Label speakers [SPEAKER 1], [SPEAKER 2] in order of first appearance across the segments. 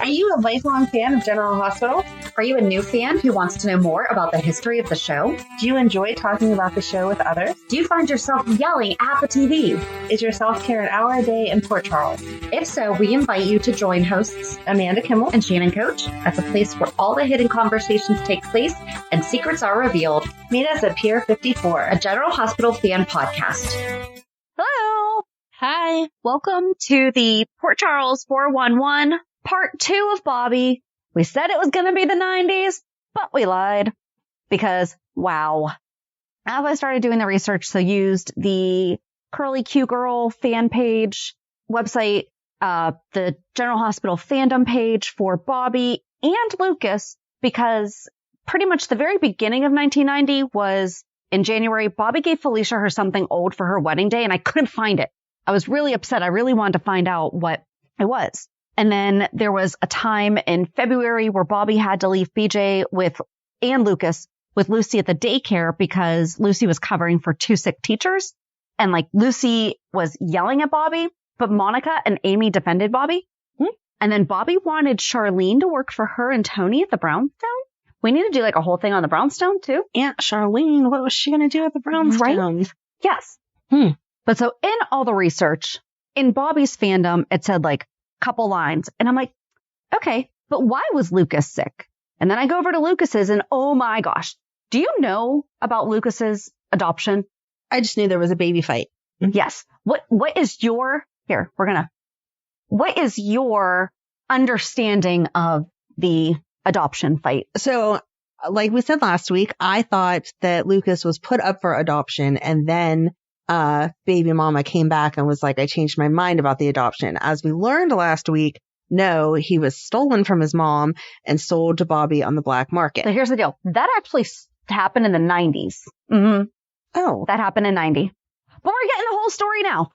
[SPEAKER 1] Are you a lifelong fan of General Hospital?
[SPEAKER 2] Are you a new fan who wants to know more about the history of the show?
[SPEAKER 1] Do you enjoy talking about the show with others?
[SPEAKER 2] Do you find yourself yelling at the TV?
[SPEAKER 1] Is your self-care an hour a day in Port Charles?
[SPEAKER 2] If so, we invite you to join hosts
[SPEAKER 1] Amanda Kimmel
[SPEAKER 2] and Shannon Coach at the place where all the hidden conversations take place and secrets are revealed.
[SPEAKER 1] Meet us at Pier 54,
[SPEAKER 2] a General Hospital fan podcast. Hello.
[SPEAKER 1] Hi.
[SPEAKER 2] Welcome to the Port Charles 411 Part 2 of Bobbie. We said it was going to be the 90s, but we lied because, wow. As I started doing the research, so used the Curly Q Girl fan page website, the General Hospital fandom page for Bobbie and Lucas, because pretty much the very beginning of 1990 was in January. Bobbie gave Felicia her something old for her wedding day, and I couldn't find it. I was really upset. I really wanted to find out what it was. And then there was a time in February where Bobbie had to leave BJ and Lucas with Lucy at the daycare because Lucy was covering for two sick teachers. And Lucy was yelling at Bobbie, but Monica and Amy defended Bobbie. Mm-hmm. And then Bobbie wanted Charlene to work for her and Tony at the Brownstone. We need to do a whole thing on the Brownstone too.
[SPEAKER 1] Aunt Charlene, what was she going to do at the Brownstone?
[SPEAKER 2] Right? Yes. But so in all the research, in Bobbie's fandom, it said couple lines. And I'm like, okay, but why was Lucas sick? And then I go over to Lucas's and oh my gosh, do you know about Lucas's adoption?
[SPEAKER 1] I just knew there was a baby fight.
[SPEAKER 2] Yes. What is your understanding of the adoption fight?
[SPEAKER 1] So like we said last week, I thought that Lucas was put up for adoption and then baby mama came back and was like, I changed my mind about the adoption. As we learned last week, no, he was stolen from his mom and sold to Bobbie on the black market.
[SPEAKER 2] So here's the deal. That actually happened in the 90s. Mm-hmm.
[SPEAKER 1] Oh.
[SPEAKER 2] That happened in 90. But we're getting the whole story now.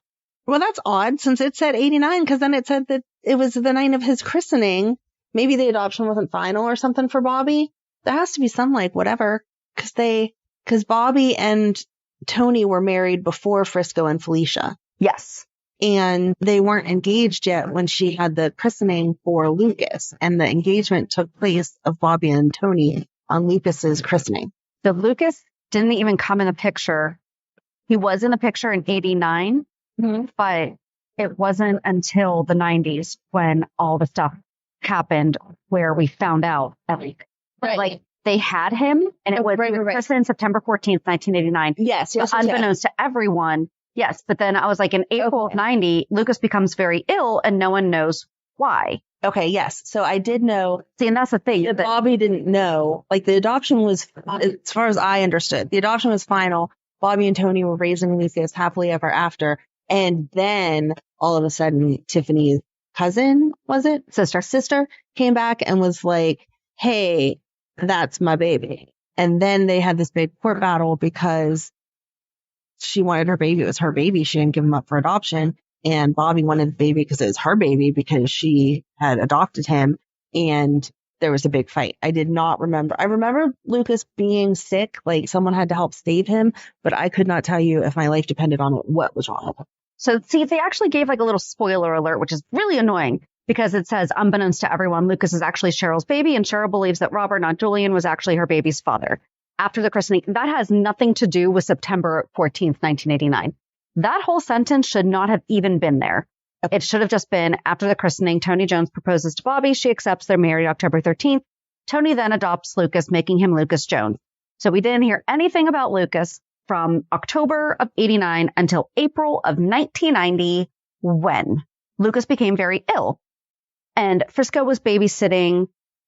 [SPEAKER 1] Well, that's odd since it said 89 because then it said that it was the night of his christening. Maybe the adoption wasn't final or something for Bobbie. There has to be some whatever because Bobbie and Tony were married before Frisco and Felicia.
[SPEAKER 2] Yes.
[SPEAKER 1] And they weren't engaged yet when she had the christening for Lucas. And the engagement took place of Bobbie and Tony on Lucas's christening.
[SPEAKER 2] So Lucas didn't even come in the picture. He was in the picture in 89, but it wasn't until the 90s when all the stuff happened where we found out that they had him, and it was christened September 14th, 1989.
[SPEAKER 1] Yes.
[SPEAKER 2] Unbeknownst to everyone. Yes. But then I was in April of 90, Lucas becomes very ill and no one knows why.
[SPEAKER 1] Okay. Yes. So I did know.
[SPEAKER 2] See, and that's the thing.
[SPEAKER 1] That Bobbie didn't know. The adoption was, as far as I understood, the adoption was final. Bobbie and Tony were raising Lucas happily ever after. And then all of a sudden, Tiffany's cousin, was it? Sister came back and was like, hey, that's my baby. And then they had this big court battle because she wanted her baby. It was her baby. She didn't give him up for adoption. And Bobbie wanted the baby because it was her baby because she had adopted him. And there was a big fight. I did not remember. I remember Lucas being sick. Someone had to help save him. But I could not tell you if my life depended on what was wrong with him.
[SPEAKER 2] So see, they actually gave a little spoiler alert, which is really annoying. Because it says, unbeknownst to everyone, Lucas is actually Cheryl's baby, and Cheryl believes that Robert, not Julian, was actually her baby's father. After the christening, that has nothing to do with September 14th, 1989. That whole sentence should not have even been there. It should have just been, after the christening, Tony Jones proposes to Bobbie. She accepts. They're married October 13th. Tony then adopts Lucas, making him Lucas Jones. So we didn't hear anything about Lucas from October of 89 until April of 1990, when Lucas became very ill. And Frisco was babysitting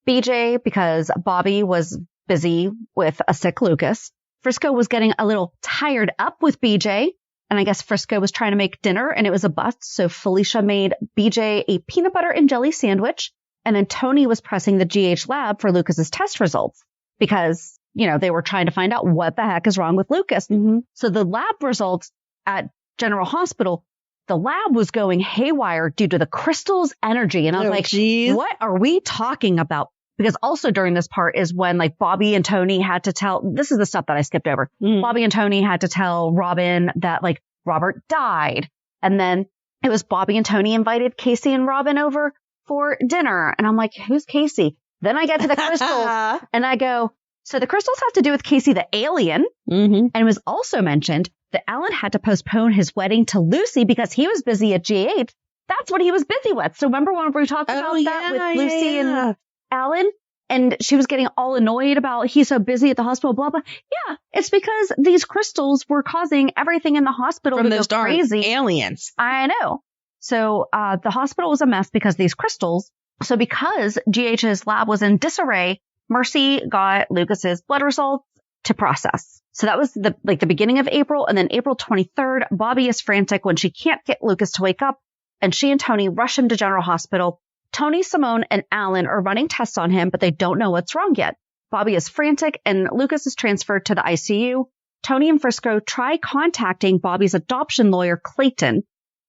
[SPEAKER 2] BJ because Bobbie was busy with a sick Lucas. Frisco was getting a little tired up with BJ. And I guess Frisco was trying to make dinner and it was a bust. So Felicia made BJ a peanut butter and jelly sandwich. And then Tony was pressing the GH lab for Lucas's test results because, they were trying to find out what the heck is wrong with Lucas. Mm-hmm. So the lab results at General Hospital, the lab was going haywire due to the crystal's energy. And I was
[SPEAKER 1] geez.
[SPEAKER 2] What are we talking about? Because also during this part is when Bobbie and Tony had to tell, this is the stuff that I skipped over. Bobbie and Tony had to tell Robin that Robert died. And then it was Bobbie and Tony invited Casey and Robin over for dinner. And I'm like, who's Casey? Then I get to the crystals and I go, so the crystals have to do with Casey the alien.
[SPEAKER 1] Mm-hmm.
[SPEAKER 2] And it was also mentioned that Alan had to postpone his wedding to Lucy because he was busy at GH. That's what he was busy with. So remember when we talked about that with Lucy and Alan? And she was getting all annoyed about he's so busy at the hospital, blah, blah. Yeah, it's because these crystals were causing everything in the hospital
[SPEAKER 1] from
[SPEAKER 2] to
[SPEAKER 1] those
[SPEAKER 2] go
[SPEAKER 1] darn
[SPEAKER 2] crazy.
[SPEAKER 1] aliens.
[SPEAKER 2] I know. So the hospital was a mess because of these crystals. So because GH's lab was in disarray, Mercy got Lucas's blood results to process. So that was the beginning of April. And then April 23rd, Bobbie is frantic when she can't get Lucas to wake up. And she and Tony rush him to General Hospital. Tony, Simone, and Alan are running tests on him, but they don't know what's wrong yet. Bobbie is frantic and Lucas is transferred to the ICU. Tony and Frisco try contacting Bobbie's adoption lawyer, Clayton.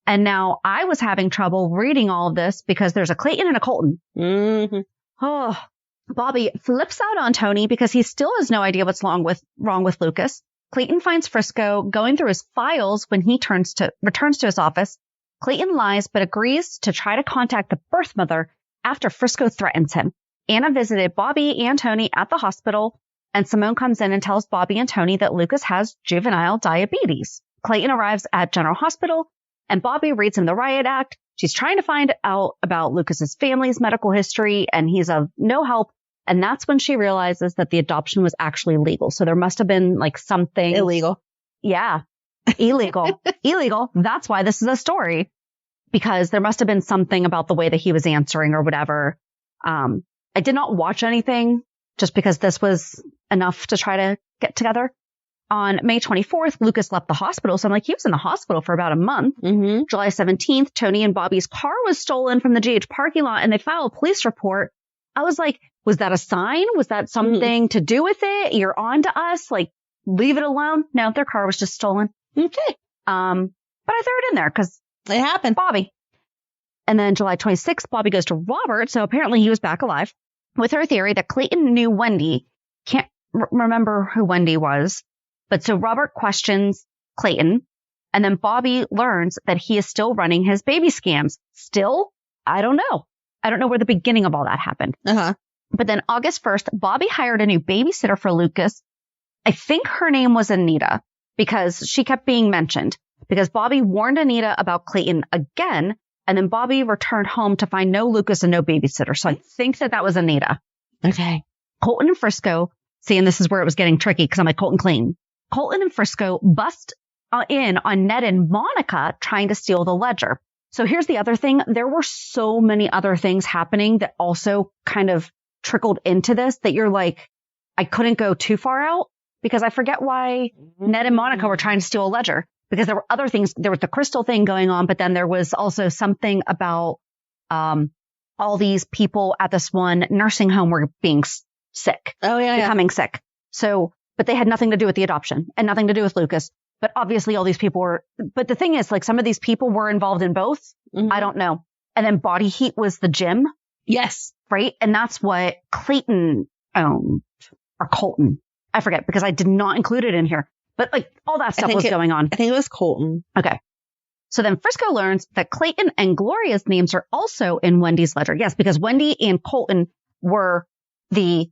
[SPEAKER 2] And now I was having trouble reading all of this because there's a Clayton and a Colton.
[SPEAKER 1] Mm-hmm.
[SPEAKER 2] Oh, Bobbie flips out on Tony because he still has no idea what's wrong with Lucas. Clayton finds Frisco going through his files when he returns to his office. Clayton lies, but agrees to try to contact the birth mother after Frisco threatens him. Anna visited Bobbie and Tony at the hospital, and Simone comes in and tells Bobbie and Tony that Lucas has juvenile diabetes. Clayton arrives at General Hospital, and Bobbie reads him the riot act. She's trying to find out about Lucas's family's medical history, and he's of no help. And that's when she realizes that the adoption was actually legal. So there must have been something
[SPEAKER 1] illegal.
[SPEAKER 2] Yeah. Illegal. Illegal. That's why this is a story, because there must have been something about the way that he was answering or whatever. I did not watch anything just because this was enough to try to get together. On May 24th, Lucas left the hospital. So I'm like, he was in the hospital for about a month.
[SPEAKER 1] Mm-hmm.
[SPEAKER 2] July 17th, Tony and Bobbie's car was stolen from the GH parking lot and they filed a police report. I was like, was that a sign? Was that something to do with it? You're on to us? Leave it alone. No, their car was just stolen.
[SPEAKER 1] Okay.
[SPEAKER 2] But I threw it in there because
[SPEAKER 1] it happened.
[SPEAKER 2] Bobbie. And then July 26th, Bobbie goes to Robert. So apparently he was back alive with her theory that Clayton knew Wendy. Can't remember who Wendy was. But so Robert questions Clayton, and then Bobbie learns that he is still running his baby scams. Still? I don't know. I don't know where the beginning of all that happened.
[SPEAKER 1] Uh-huh.
[SPEAKER 2] But then August 1st, Bobbie hired a new babysitter for Lucas. I think her name was Anita because she kept being mentioned because Bobbie warned Anita about Clayton again. And then Bobbie returned home to find no Lucas and no babysitter. So I think that was Anita.
[SPEAKER 1] Okay.
[SPEAKER 2] Colton and Frisco. See, and this is where it was getting tricky because I'm like, Colton Clayton. Colton and Frisco bust in on Ned and Monica trying to steal the ledger. So here's the other thing. There were so many other things happening that also kind of trickled into this that you're like, I couldn't go too far out because I forget why Ned and Monica were trying to steal a ledger because there were other things. There was the crystal thing going on, but then there was also something about all these people at this one nursing home were being sick.
[SPEAKER 1] Oh, yeah.
[SPEAKER 2] Becoming sick. So, but they had nothing to do with the adoption and nothing to do with Lucas. But obviously all these people were, but the thing is some of these people were involved in both. Mm-hmm. I don't know. And then Body Heat was the gym.
[SPEAKER 1] Yes.
[SPEAKER 2] Right. And that's what Clayton owned or Colton. I forget because I did not include it in here, but all that stuff was going on.
[SPEAKER 1] I think it was Colton.
[SPEAKER 2] Okay. So then Frisco learns that Clayton and Gloria's names are also in Wendy's ledger. Yes, because Wendy and Colton were the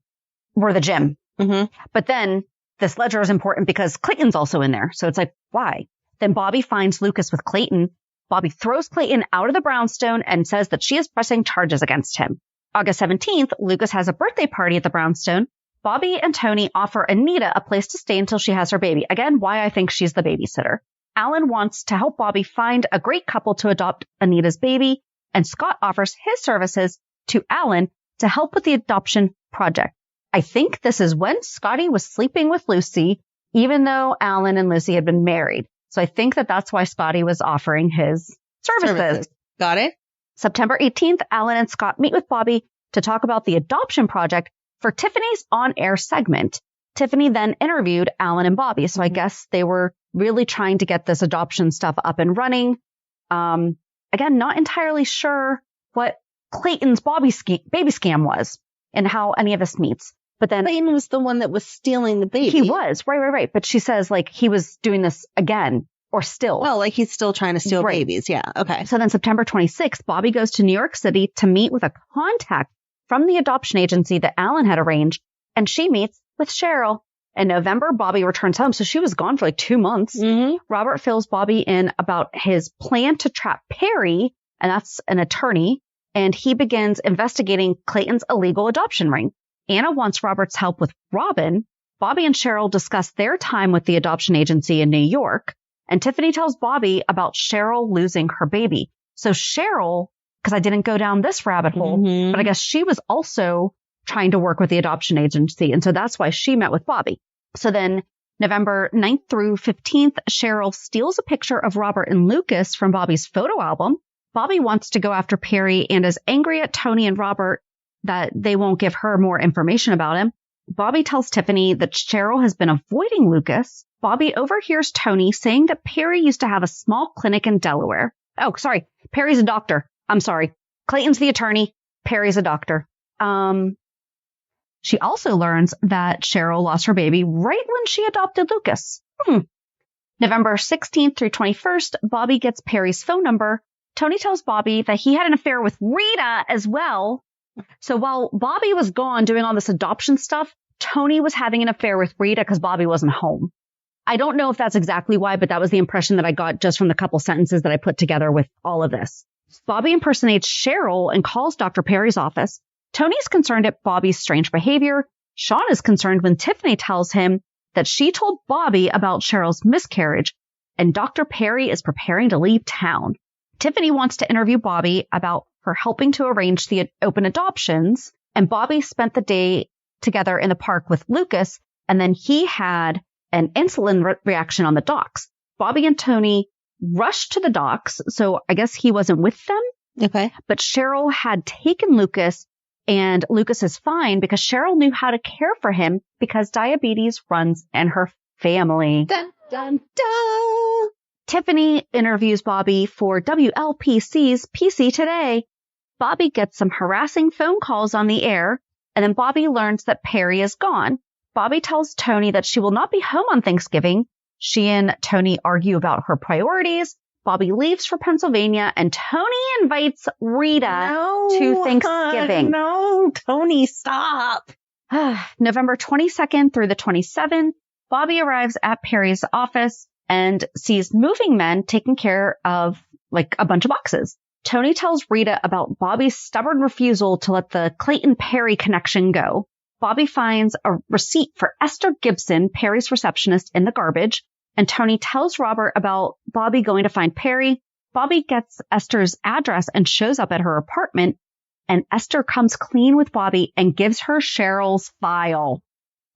[SPEAKER 2] gym.
[SPEAKER 1] Mm-hmm.
[SPEAKER 2] But then this ledger is important because Clayton's also in there. So it's why? Then Bobbie finds Lucas with Clayton. Bobbie throws Clayton out of the brownstone and says that she is pressing charges against him. August 17th, Lucas has a birthday party at the brownstone. Bobbie and Tony offer Anita a place to stay until she has her baby. Again, why I think she's the babysitter. Alan wants to help Bobbie find a great couple to adopt Anita's baby. And Scott offers his services to Alan to help with the adoption project. I think this is when Scotty was sleeping with Lucy, even though Alan and Lucy had been married. So I think that's why Scotty was offering his services.
[SPEAKER 1] Got it.
[SPEAKER 2] September 18th, Alan and Scott meet with Bobbie to talk about the adoption project for Tiffany's on-air segment. Tiffany then interviewed Alan and Bobbie. So I guess they were really trying to get this adoption stuff up and running. Again, not entirely sure what Clayton's baby scam was and how any of this meets. But then
[SPEAKER 1] Clayton was the one that was stealing the baby.
[SPEAKER 2] He was. Right. But she says he was doing this again. or still.
[SPEAKER 1] Oh, like he's still trying to steal
[SPEAKER 2] Right.
[SPEAKER 1] babies. Yeah. Okay.
[SPEAKER 2] So then September 26th, Bobbie goes to New York City to meet with a contact from the adoption agency that Alan had arranged, and she meets with Cheryl. In November, Bobbie returns home, so she was gone for like 2 months.
[SPEAKER 1] Mm-hmm.
[SPEAKER 2] Robert fills Bobbie in about his plan to trap Perry, and that's an attorney, and he begins investigating Clayton's illegal adoption ring. Anna wants Robert's help with Robin. Bobbie and Cheryl discuss their time with the adoption agency in New York, and Tiffany tells Bobbie about Cheryl losing her baby. So Cheryl, because I didn't go down this rabbit hole,
[SPEAKER 1] Mm-hmm.
[SPEAKER 2] but I guess she was also trying to work with the adoption agency. And so that's why she met with Bobbie. So then November 9th through 15th, Cheryl steals a picture of Robert and Lucas from Bobbie's photo album. Bobbie wants to go after Perry and is angry at Tony and Robert that they won't give her more information about him. Bobbie tells Tiffany that Cheryl has been avoiding Lucas. Bobbie overhears Tony saying that Perry used to have a small clinic in Delaware. Oh, sorry. Perry's a doctor. I'm sorry. Clayton's the attorney. Perry's a doctor. She also learns that Cheryl lost her baby right when she adopted Lucas. November 16th through 21st, Bobbie gets Perry's phone number. Tony tells Bobbie that he had an affair with Rita as well. So while Bobbie was gone doing all this adoption stuff, Tony was having an affair with Rita because Bobbie wasn't home. I don't know if that's exactly why, but that was the impression that I got just from the couple sentences that I put together with all of this. Bobbie impersonates Cheryl and calls Dr. Perry's office. Tony's concerned at Bobbie's strange behavior. Sean is concerned when Tiffany tells him that she told Bobbie about Cheryl's miscarriage, and Dr. Perry is preparing to leave town. Tiffany wants to interview Bobbie about her helping to arrange the open adoptions, and Bobbie spent the day together in the park with Lucas, and then he had an insulin reaction on the docks. Bobbie and Tony rushed to the docks, so I guess he wasn't with them.
[SPEAKER 1] Okay.
[SPEAKER 2] But Cheryl had taken Lucas, and Lucas is fine because Cheryl knew how to care for him because diabetes runs in her family.
[SPEAKER 1] Dun, dun, dun.
[SPEAKER 2] Tiffany interviews Bobbie for WLPC's PC Today. Bobbie gets some harassing phone calls on the air, and then Bobbie learns that Perry is gone. Bobbie tells Tony that she will not be home on Thanksgiving. She and Tony argue about her priorities. Bobbie leaves for Pennsylvania, and Tony invites Rita to Thanksgiving.
[SPEAKER 1] No, Tony, stop.
[SPEAKER 2] November 22nd through the 27th, Bobbie arrives at Perry's office and sees moving men taking care of like a bunch of boxes. Tony tells Rita about Bobbie's stubborn refusal to let the Clayton-Perry connection go. Bobbie finds a receipt for Esther Gibson, Perry's receptionist, in the garbage, and Tony tells Robert about Bobbie going to find Perry. Bobbie gets Esther's address and shows up at her apartment, and Esther comes clean with Bobbie and gives her Cheryl's file.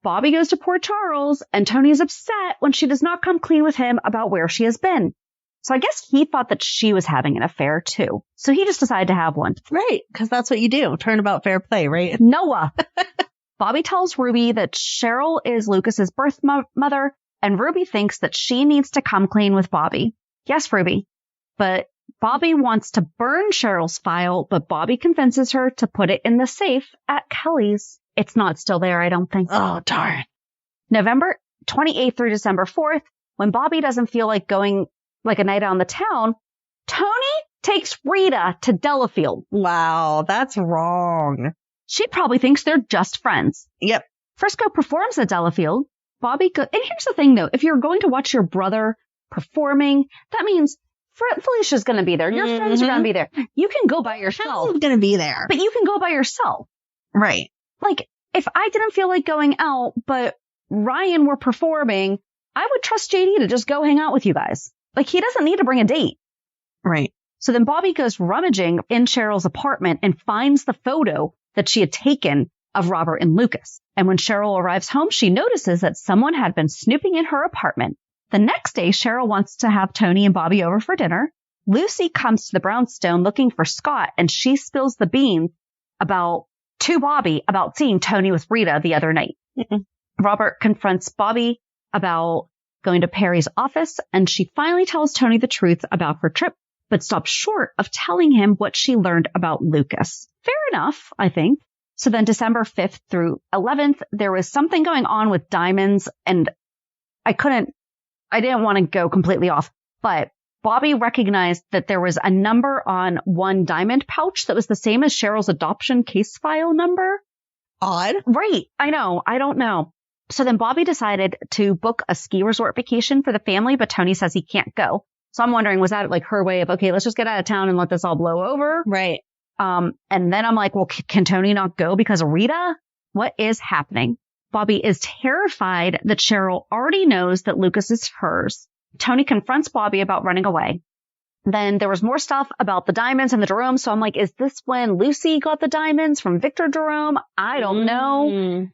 [SPEAKER 2] Bobbie goes to Port Charles, and Tony is upset when she does not come clean with him about where she has been. So I guess he thought that she was having an affair too. So he just decided to have one.
[SPEAKER 1] Right, because that's what you do. Turnabout fair play, right?
[SPEAKER 2] Noah. Bobbie tells Ruby that Cheryl is Lucas's birth mother, and Ruby thinks that she needs to come clean with Bobbie. Yes, Ruby. But Bobbie wants to burn Cheryl's file, but Bobbie convinces her to put it in the safe at Kelly's. It's not still there, I don't think.
[SPEAKER 1] Oh, darn.
[SPEAKER 2] November 28th through December 4th, when Bobbie doesn't feel like going like a night out on the town, Tony takes Rita to Delafield.
[SPEAKER 1] Wow, that's wrong.
[SPEAKER 2] She probably thinks they're just friends.
[SPEAKER 1] Yep.
[SPEAKER 2] Frisco performs at Delafield. Bobbie and here's the thing, though. If you're going to watch your brother performing, that means Felicia's going to be there. Your friends are going to be there. You can go by yourself.
[SPEAKER 1] I'm going to be there.
[SPEAKER 2] But you can go by yourself.
[SPEAKER 1] Right.
[SPEAKER 2] Like, if I didn't feel like going out, but Ryan were performing, I would trust JD to just go hang out with you guys. Like, he doesn't need to bring a date.
[SPEAKER 1] Right.
[SPEAKER 2] So then Bobbie goes rummaging in Cheryl's apartment and finds the photo that she had taken of Robert and Lucas. And when Cheryl arrives home, she notices that someone had been snooping in her apartment. The next day, Cheryl wants to have Tony and Bobbie over for dinner. Lucy comes to the brownstone looking for Scott, and she spills the beans to Bobbie about seeing Tony with Rita the other night. Robert confronts Bobbie about going to Perry's office, and she finally tells Tony the truth about her trip, but stops short of telling him what she learned about Lucas. Fair enough, I think. So then December 5th through 11th, there was something going on with diamonds, and I didn't want to go completely off, But Bobbie recognized that there was a number on one diamond pouch that was the same as Cheryl's adoption case file number.
[SPEAKER 1] Odd.
[SPEAKER 2] Right. I know. I don't know. So then Bobbie decided to book a ski resort vacation for the family, but Tony says he can't go. So I'm wondering, was that like her way of, okay, let's just get out of town and let this all blow over?
[SPEAKER 1] Right.
[SPEAKER 2] And then I'm like, well, can Tony not go because of Rita? What is happening? Bobbie is terrified that Cheryl already knows that Lucas is hers. Tony confronts Bobbie about running away. Then there was more stuff about the diamonds and the Jerome. So I'm like, is this when Lucy got the diamonds from Victor Jerome? I don't know.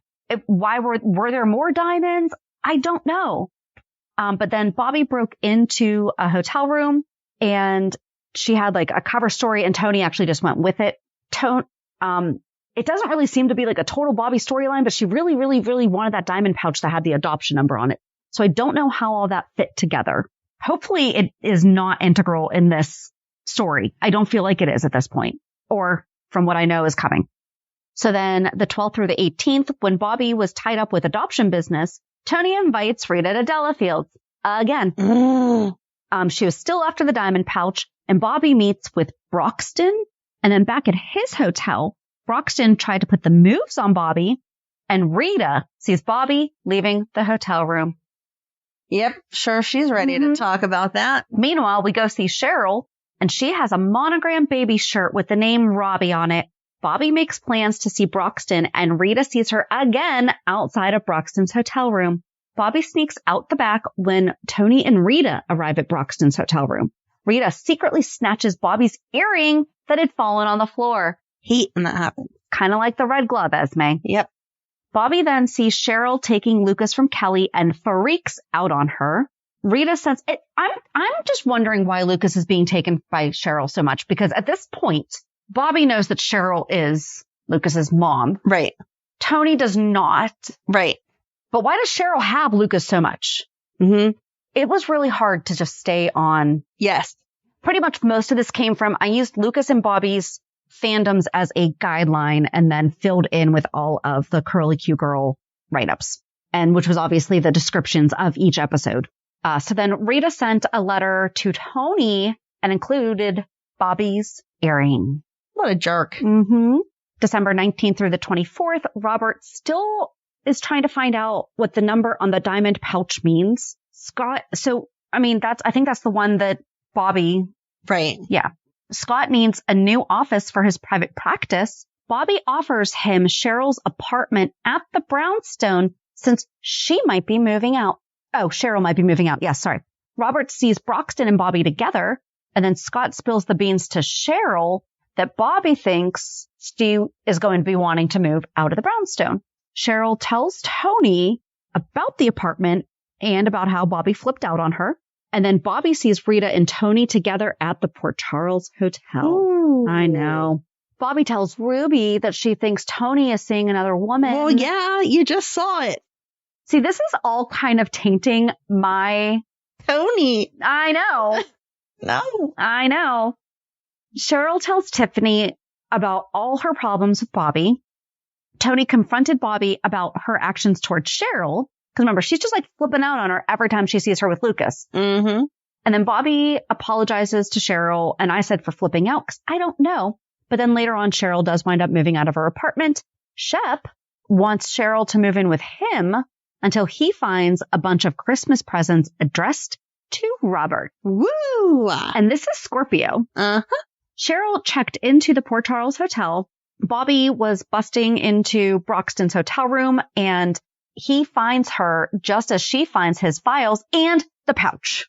[SPEAKER 2] Why were there more diamonds? I don't know. But then Bobbie broke into a hotel room and she had like a cover story and Tony actually just went with it. It doesn't really seem to be like a total Bobbie storyline, but she really, really, really wanted that diamond pouch that had the adoption number on it. So I don't know how all that fit together. Hopefully it is not integral in this story. I don't feel like it is at this point, or from what I know is coming. So then the 12th through the 18th, when Bobbie was tied up with adoption business, Tony invites Rita to Delafield's again. She was still after the diamond pouch, and Bobbie meets with Broxton. And then back at his hotel, Broxton tried to put the moves on Bobbie, and Rita sees Bobbie leaving the hotel room.
[SPEAKER 1] Yep, sure, she's ready to talk about that.
[SPEAKER 2] Meanwhile, we go see Cheryl, and she has a monogram baby shirt with the name Robbie on it. Bobbie makes plans to see Broxton, and Rita sees her again outside of Broxton's hotel room. Bobbie sneaks out the back when Tony and Rita arrive at Broxton's hotel room. Rita secretly snatches Bobbie's earring that had fallen on the floor.
[SPEAKER 1] Hate when that happens.
[SPEAKER 2] Kind of like the red glove, Esme.
[SPEAKER 1] Yep.
[SPEAKER 2] Bobbie then sees Cheryl taking Lucas from Kelly and freaks out on her. Rita says, I'm just wondering why Lucas is being taken by Cheryl so much, because at this point, Bobbie knows that Cheryl is Lucas's mom.
[SPEAKER 1] Right.
[SPEAKER 2] Tony does not.
[SPEAKER 1] Right.
[SPEAKER 2] But why does Cheryl have Lucas so much? It was really hard to just stay on.
[SPEAKER 1] Yes.
[SPEAKER 2] Pretty much most of this came from, I used Lucas and Bobbie's fandoms as a guideline and then filled in with all of the Curly Q Girl write-ups, and which was obviously the descriptions of each episode. So then Rita sent a letter to Tony and included Bobbie's earring.
[SPEAKER 1] What a jerk.
[SPEAKER 2] December 19th through the 24th, Robert still is trying to find out what the number on the diamond pouch means. Scott, so, I mean, I think that's the one that Bobbie.
[SPEAKER 1] Right.
[SPEAKER 2] Yeah. Scott needs a new office for his private practice. Bobbie offers him Cheryl's apartment at the brownstone since she might be moving out. Oh, Cheryl might be moving out. Yes, sorry. Robert sees Broxton and Bobbie together, and then Scott spills the beans to Cheryl that Bobbie thinks Stu is going to be wanting to move out of the brownstone. Cheryl tells Tony about the apartment and about how Bobbie flipped out on her. And then Bobbie sees Rita and Tony together at the Port Charles Hotel.
[SPEAKER 1] Ooh.
[SPEAKER 2] I know. Bobbie tells Ruby that she thinks Tony is seeing another woman.
[SPEAKER 1] Well, yeah, you just saw it.
[SPEAKER 2] See, this is all kind of tainting my...
[SPEAKER 1] Tony.
[SPEAKER 2] I know.
[SPEAKER 1] No.
[SPEAKER 2] I know. Cheryl tells Tiffany about all her problems with Bobbie. Tony confronted Bobbie about her actions towards Cheryl. Because remember, she's just like flipping out on her every time she sees her with Lucas.
[SPEAKER 1] And
[SPEAKER 2] then Bobbie apologizes to Cheryl. And I said for flipping out because I don't know. But then later on, Cheryl does wind up moving out of her apartment. Shep wants Cheryl to move in with him until he finds a bunch of Christmas presents addressed to Robert.
[SPEAKER 1] Woo!
[SPEAKER 2] And this is Scorpio. Cheryl checked into the Port Charles Hotel. Bobbie was busting into Broxton's hotel room, and he finds her just as she finds his files and the pouch.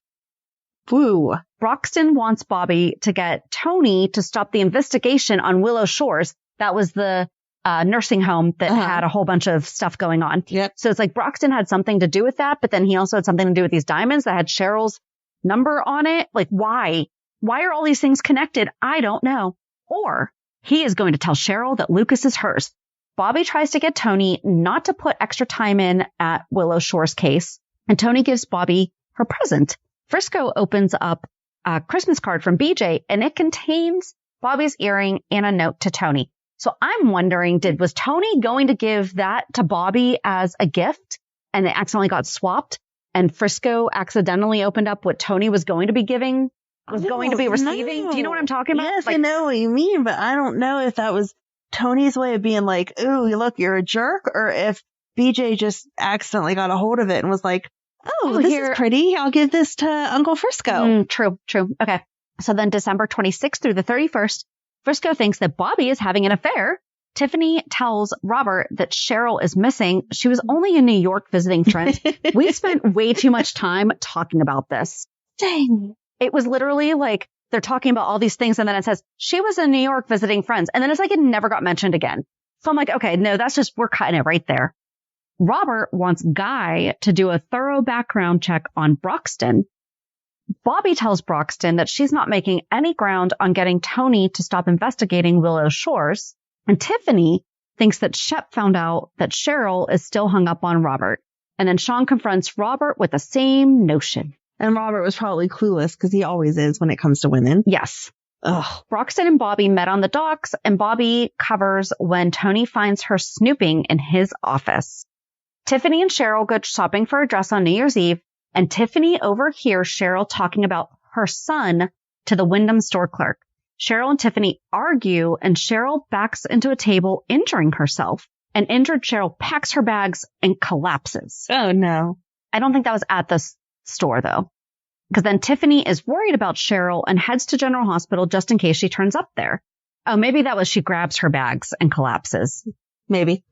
[SPEAKER 1] Woo.
[SPEAKER 2] Broxton wants Bobbie to get Tony to stop the investigation on Willow Shores. That was the nursing home that had a whole bunch of stuff going on.
[SPEAKER 1] Yep.
[SPEAKER 2] So it's like Broxton had something to do with that, but then he also had something to do with these diamonds that had Cheryl's number on it. Like, why? Why are all these things connected? I don't know. Or he is going to tell Cheryl that Lucas is hers. Bobbie tries to get Tony not to put extra time in at Willow Shores case, and Tony gives Bobbie her present. Frisco opens up a Christmas card from BJ, and it contains Bobbie's earring and a note to Tony. So I'm wondering, was Tony going to give that to Bobbie as a gift and it accidentally got swapped? and Frisco accidentally opened up what Tony was going to be giving, going to be receiving. Do you know what I'm talking about?
[SPEAKER 1] Yes, I know what you mean, but I don't know if that was Tony's way of being like, ooh, look, you're a jerk, or if BJ just accidentally got a hold of it and was like, oh, this is pretty. I'll give this to Uncle Frisco.
[SPEAKER 2] True. Okay. So then December 26th through the 31st, Frisco thinks that Bobbie is having an affair. Tiffany tells Robert that Cheryl is missing. She was only in New York visiting friends. We spent way too much time talking about this.
[SPEAKER 1] Dang.
[SPEAKER 2] It was literally like they're talking about all these things and then it says she was in New York visiting friends. And then it's like it never got mentioned again. So I'm like, okay, no, that's just, we're cutting it right there. Robert wants Guy to do a thorough background check on Broxton. Bobbie tells Broxton that she's not making any ground on getting Tony to stop investigating Willow Shores. And Tiffany thinks that Shep found out that Cheryl is still hung up on Robert. And then Sean confronts Robert with the same notion.
[SPEAKER 1] And Robert was probably clueless because he always is when it comes to women.
[SPEAKER 2] Yes. Ugh. Broxton and Bobbie met on the docks, and Bobbie covers when Tony finds her snooping in his office. Tiffany and Cheryl go shopping for a dress on New Year's Eve, and Tiffany overhears Cheryl talking about her son to the Wyndham store clerk. Cheryl and Tiffany argue, and Cheryl backs into a table, injuring herself. And injured Cheryl packs her bags and collapses.
[SPEAKER 1] Oh, no.
[SPEAKER 2] I don't think that was at the store, though. Because then Tiffany is worried about Cheryl and heads to General Hospital just in case she turns up there. Oh, maybe that was she grabs her bags and collapses.
[SPEAKER 1] Maybe.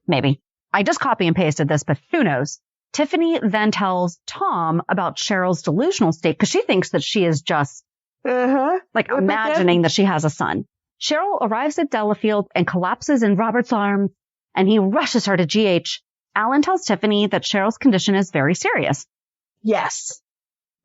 [SPEAKER 2] I just copy and pasted this, but who knows? Tiffany then tells Tom about Cheryl's delusional state because she thinks that she is just imagining that she has a son. Cheryl arrives at Delafield and collapses in Robert's arms, and he rushes her to GH. Alan tells Tiffany that Cheryl's condition is very serious.
[SPEAKER 1] Yes.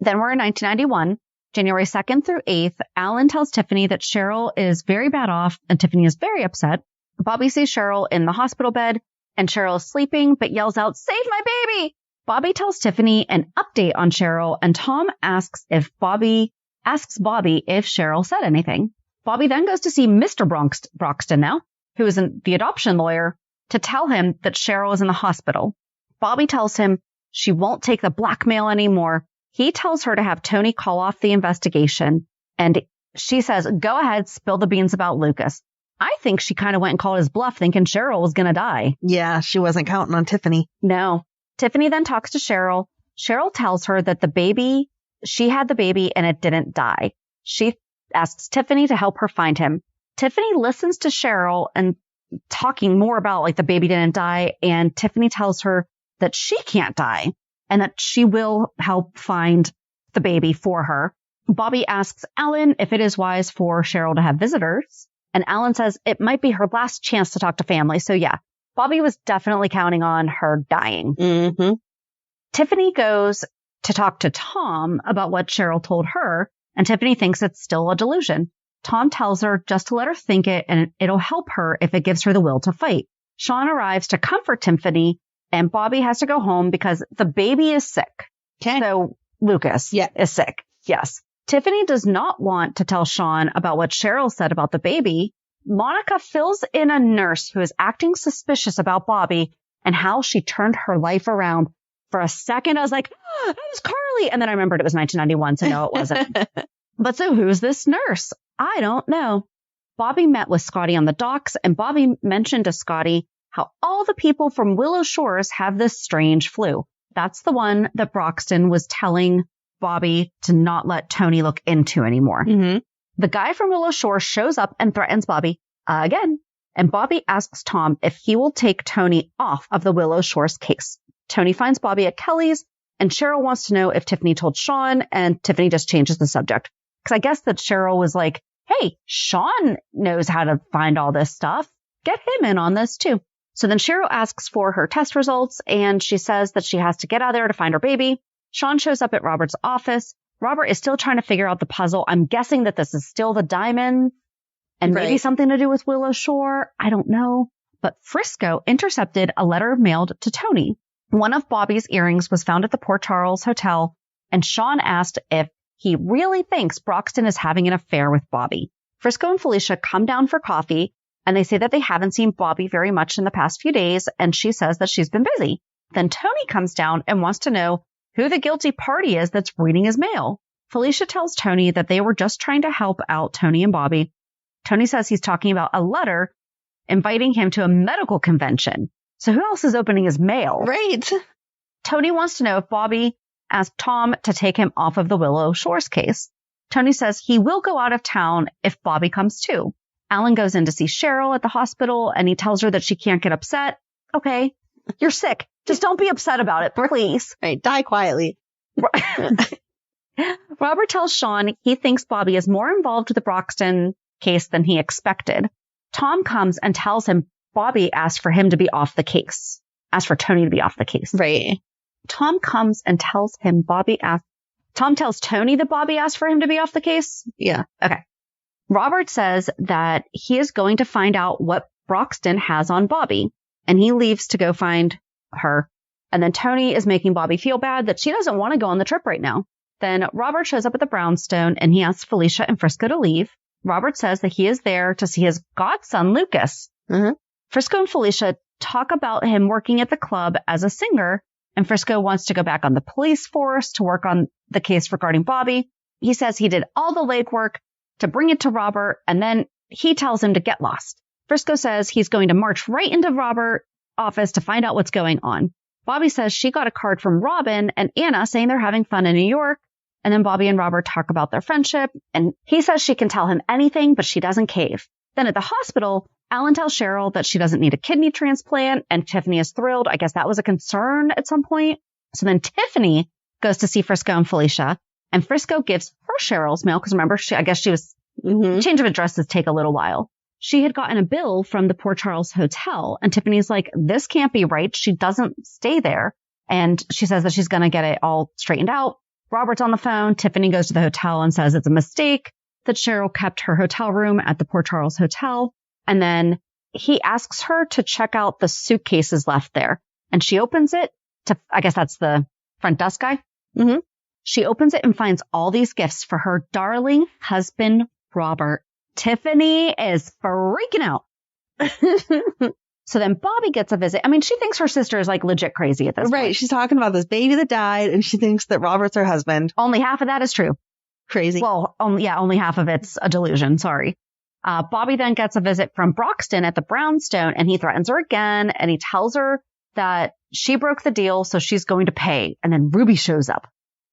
[SPEAKER 2] Then we're in 1991, January 2nd through 8th. Alan tells Tiffany that Cheryl is very bad off, and Tiffany is very upset. Bobbie sees Cheryl in the hospital bed, and Cheryl is sleeping, but yells out, "Save my baby!" Bobbie tells Tiffany an update on Cheryl, and Tom asks Bobbie if Cheryl said anything. Bobbie then goes to see Mr. Broxton now, who is the adoption lawyer, to tell him that Cheryl is in the hospital. Bobbie tells him she won't take the blackmail anymore. He tells her to have Tony call off the investigation, and she says, go ahead, spill the beans about Lucas. I think she kind of went and called his bluff thinking Cheryl was going to die.
[SPEAKER 1] Yeah, she wasn't counting on Tiffany.
[SPEAKER 2] No. Tiffany then talks to Cheryl. Cheryl tells her that she had the baby and it didn't die. She asks Tiffany to help her find him. Tiffany listens to Cheryl and talking more about the baby didn't die. And Tiffany tells her that she can't die and that she will help find the baby for her. Bobbie asks Alan if it is wise for Cheryl to have visitors. And Alan says it might be her last chance to talk to family. So yeah, Bobbie was definitely counting on her dying.
[SPEAKER 1] Mm-hmm.
[SPEAKER 2] Tiffany goes to talk to Tom about what Cheryl told her, and Tiffany thinks it's still a delusion. Tom tells her just to let her think it, and it'll help her if it gives her the will to fight. Sean arrives to comfort Tiffany, and Bobbie has to go home because the baby is sick.
[SPEAKER 1] Okay.
[SPEAKER 2] So Lucas is sick. Yes. Tiffany does not want to tell Sean about what Cheryl said about the baby. Monica fills in a nurse who is acting suspicious about Bobbie and how she turned her life around. For a second, I was like, oh, that was Carly. And then I remembered it was 1991, so no, it wasn't. But so who's this nurse? I don't know. Bobbie met with Scotty on the docks, and Bobbie mentioned to Scotty how all the people from Willow Shores have this strange flu. That's the one that Broxton was telling Bobbie to not let Tony look into anymore.
[SPEAKER 1] Mm-hmm.
[SPEAKER 2] The guy from Willow Shores shows up and threatens Bobbie again. And Bobbie asks Tom if he will take Tony off of the Willow Shores case. Tony finds Bobbie at Kelly's, and Cheryl wants to know if Tiffany told Sean, and Tiffany just changes the subject. Because I guess that Cheryl was like, hey, Sean knows how to find all this stuff. Get him in on this too. So then Cheryl asks for her test results, and she says that she has to get out there to find her baby. Sean shows up at Robert's office. Robert is still trying to figure out the puzzle. I'm guessing that this is still the diamond and maybe something to do with Willow Shore. I don't know. But Frisco intercepted a letter mailed to Tony. One of Bobbie's earrings was found at the Port Charles Hotel, and Sean asked if he really thinks Broxton is having an affair with Bobbie. Frisco and Felicia come down for coffee, and they say that they haven't seen Bobbie very much in the past few days, and she says that she's been busy. Then Tony comes down and wants to know who the guilty party is that's reading his mail. Felicia tells Tony that they were just trying to help out Tony and Bobbie. Tony says he's talking about a letter inviting him to a medical convention. So who else is opening his mail?
[SPEAKER 1] Right.
[SPEAKER 2] Tony wants to know if Bobbie asked Tom to take him off of the Willow Shores case. Tony says he will go out of town if Bobbie comes too. Alan goes in to see Cheryl at the hospital and he tells her that she can't get upset. Okay, you're sick. Just don't be upset about it, please.
[SPEAKER 1] Right, die quietly.
[SPEAKER 2] Robert tells Sean he thinks Bobbie is more involved with the Broxton case than he expected. Tom comes and tells him Bobbie asked for him to be off the case. Asked for Tony to be off the case.
[SPEAKER 1] Right.
[SPEAKER 2] Tom comes and tells him Tom tells Tony that Bobbie asked for him to be off the case?
[SPEAKER 1] Yeah.
[SPEAKER 2] Okay. Robert says that he is going to find out what Broxton has on Bobbie, and he leaves to go find her. And then Tony is making Bobbie feel bad that she doesn't want to go on the trip right now. Then Robert shows up at the brownstone and he asks Felicia and Frisco to leave. Robert says that he is there to see his godson, Lucas.
[SPEAKER 1] Mm-hmm.
[SPEAKER 2] Frisco and Felicia talk about him working at the club as a singer, and Frisco wants to go back on the police force to work on the case regarding Bobbie. He says he did all the legwork to bring it to Robert, and then he tells him to get lost. Frisco says he's going to march right into Robert's office to find out what's going on. Bobbie says she got a card from Robin and Anna saying they're having fun in New York. And then Bobbie and Robert talk about their friendship, and he says she can tell him anything, but she doesn't cave. Then at the hospital, Alan tells Cheryl that she doesn't need a kidney transplant, and Tiffany is thrilled. I guess that was a concern at some point. So then Tiffany goes to see Frisco and Felicia, and Frisco gives her Cheryl's mail, because remember, change of addresses take a little while. She had gotten a bill from the Port Charles Hotel, and Tiffany's like, this can't be right. She doesn't stay there. And she says that she's going to get it all straightened out. Robert's on the phone. Tiffany goes to the hotel and says it's a mistake that Cheryl kept her hotel room at the Port Charles Hotel. And then he asks her to check out the suitcases left there. And she opens it I guess that's the front desk guy.
[SPEAKER 1] Mm-hmm.
[SPEAKER 2] She opens it and finds all these gifts for her darling husband, Robert. Tiffany is freaking out. So then Bobbie gets a visit. I mean, she thinks her sister is like legit crazy at this point.
[SPEAKER 1] Right. She's talking about this baby that died and she thinks that Robert's her husband.
[SPEAKER 2] Only half of that is true.
[SPEAKER 1] Crazy.
[SPEAKER 2] Well, only half of it's a delusion. Sorry. Bobbie then gets a visit from Broxton at the brownstone and he threatens her again and he tells her that she broke the deal, so she's going to pay. And then Ruby shows up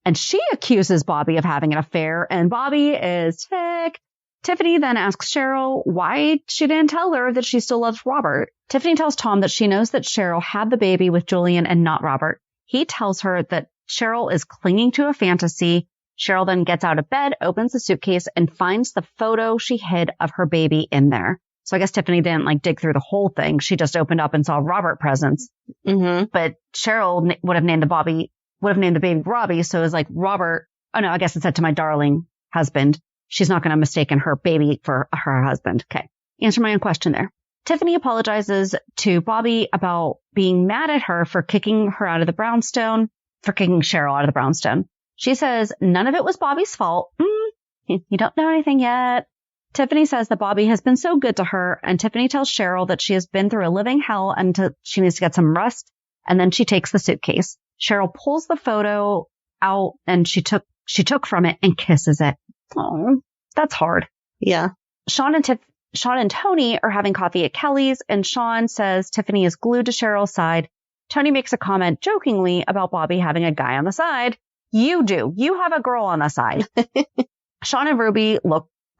[SPEAKER 2] and she accuses Bobbie of having an affair and Bobbie is ticked. Tiffany then asks Cheryl why she didn't tell her that she still loves Robert. Tiffany tells Tom that she knows that Cheryl had the baby with Julian and not Robert. He tells her that Cheryl is clinging to a fantasy. Cheryl then gets out of bed, opens the suitcase, and finds the photo she hid of her baby in there. So I guess Tiffany didn't dig through the whole thing. She just opened up and saw Robert presents.
[SPEAKER 1] Mm-hmm.
[SPEAKER 2] But Cheryl would have named the baby Robbie. So it was like Robert. Oh no, I guess it said to my darling husband. She's not going to mistake her baby for her husband. Okay. Answer my own question there. Tiffany apologizes to Bobbie about being mad at her for kicking Cheryl out of the brownstone. She says none of it was Bobbie's fault. You don't know anything yet. Tiffany says that Bobbie has been so good to her, and Tiffany tells Cheryl that she has been through a living hell and she needs to get some rest. And then she takes the suitcase. Cheryl pulls the photo out and she took from it and kisses it. Oh, that's hard.
[SPEAKER 1] Yeah.
[SPEAKER 2] Sean and Tony are having coffee at Kelly's, and Sean says Tiffany is glued to Cheryl's side. Tony makes a comment jokingly about Bobbie having a guy on the side. You do. You have a girl on the side. Sean and Ruby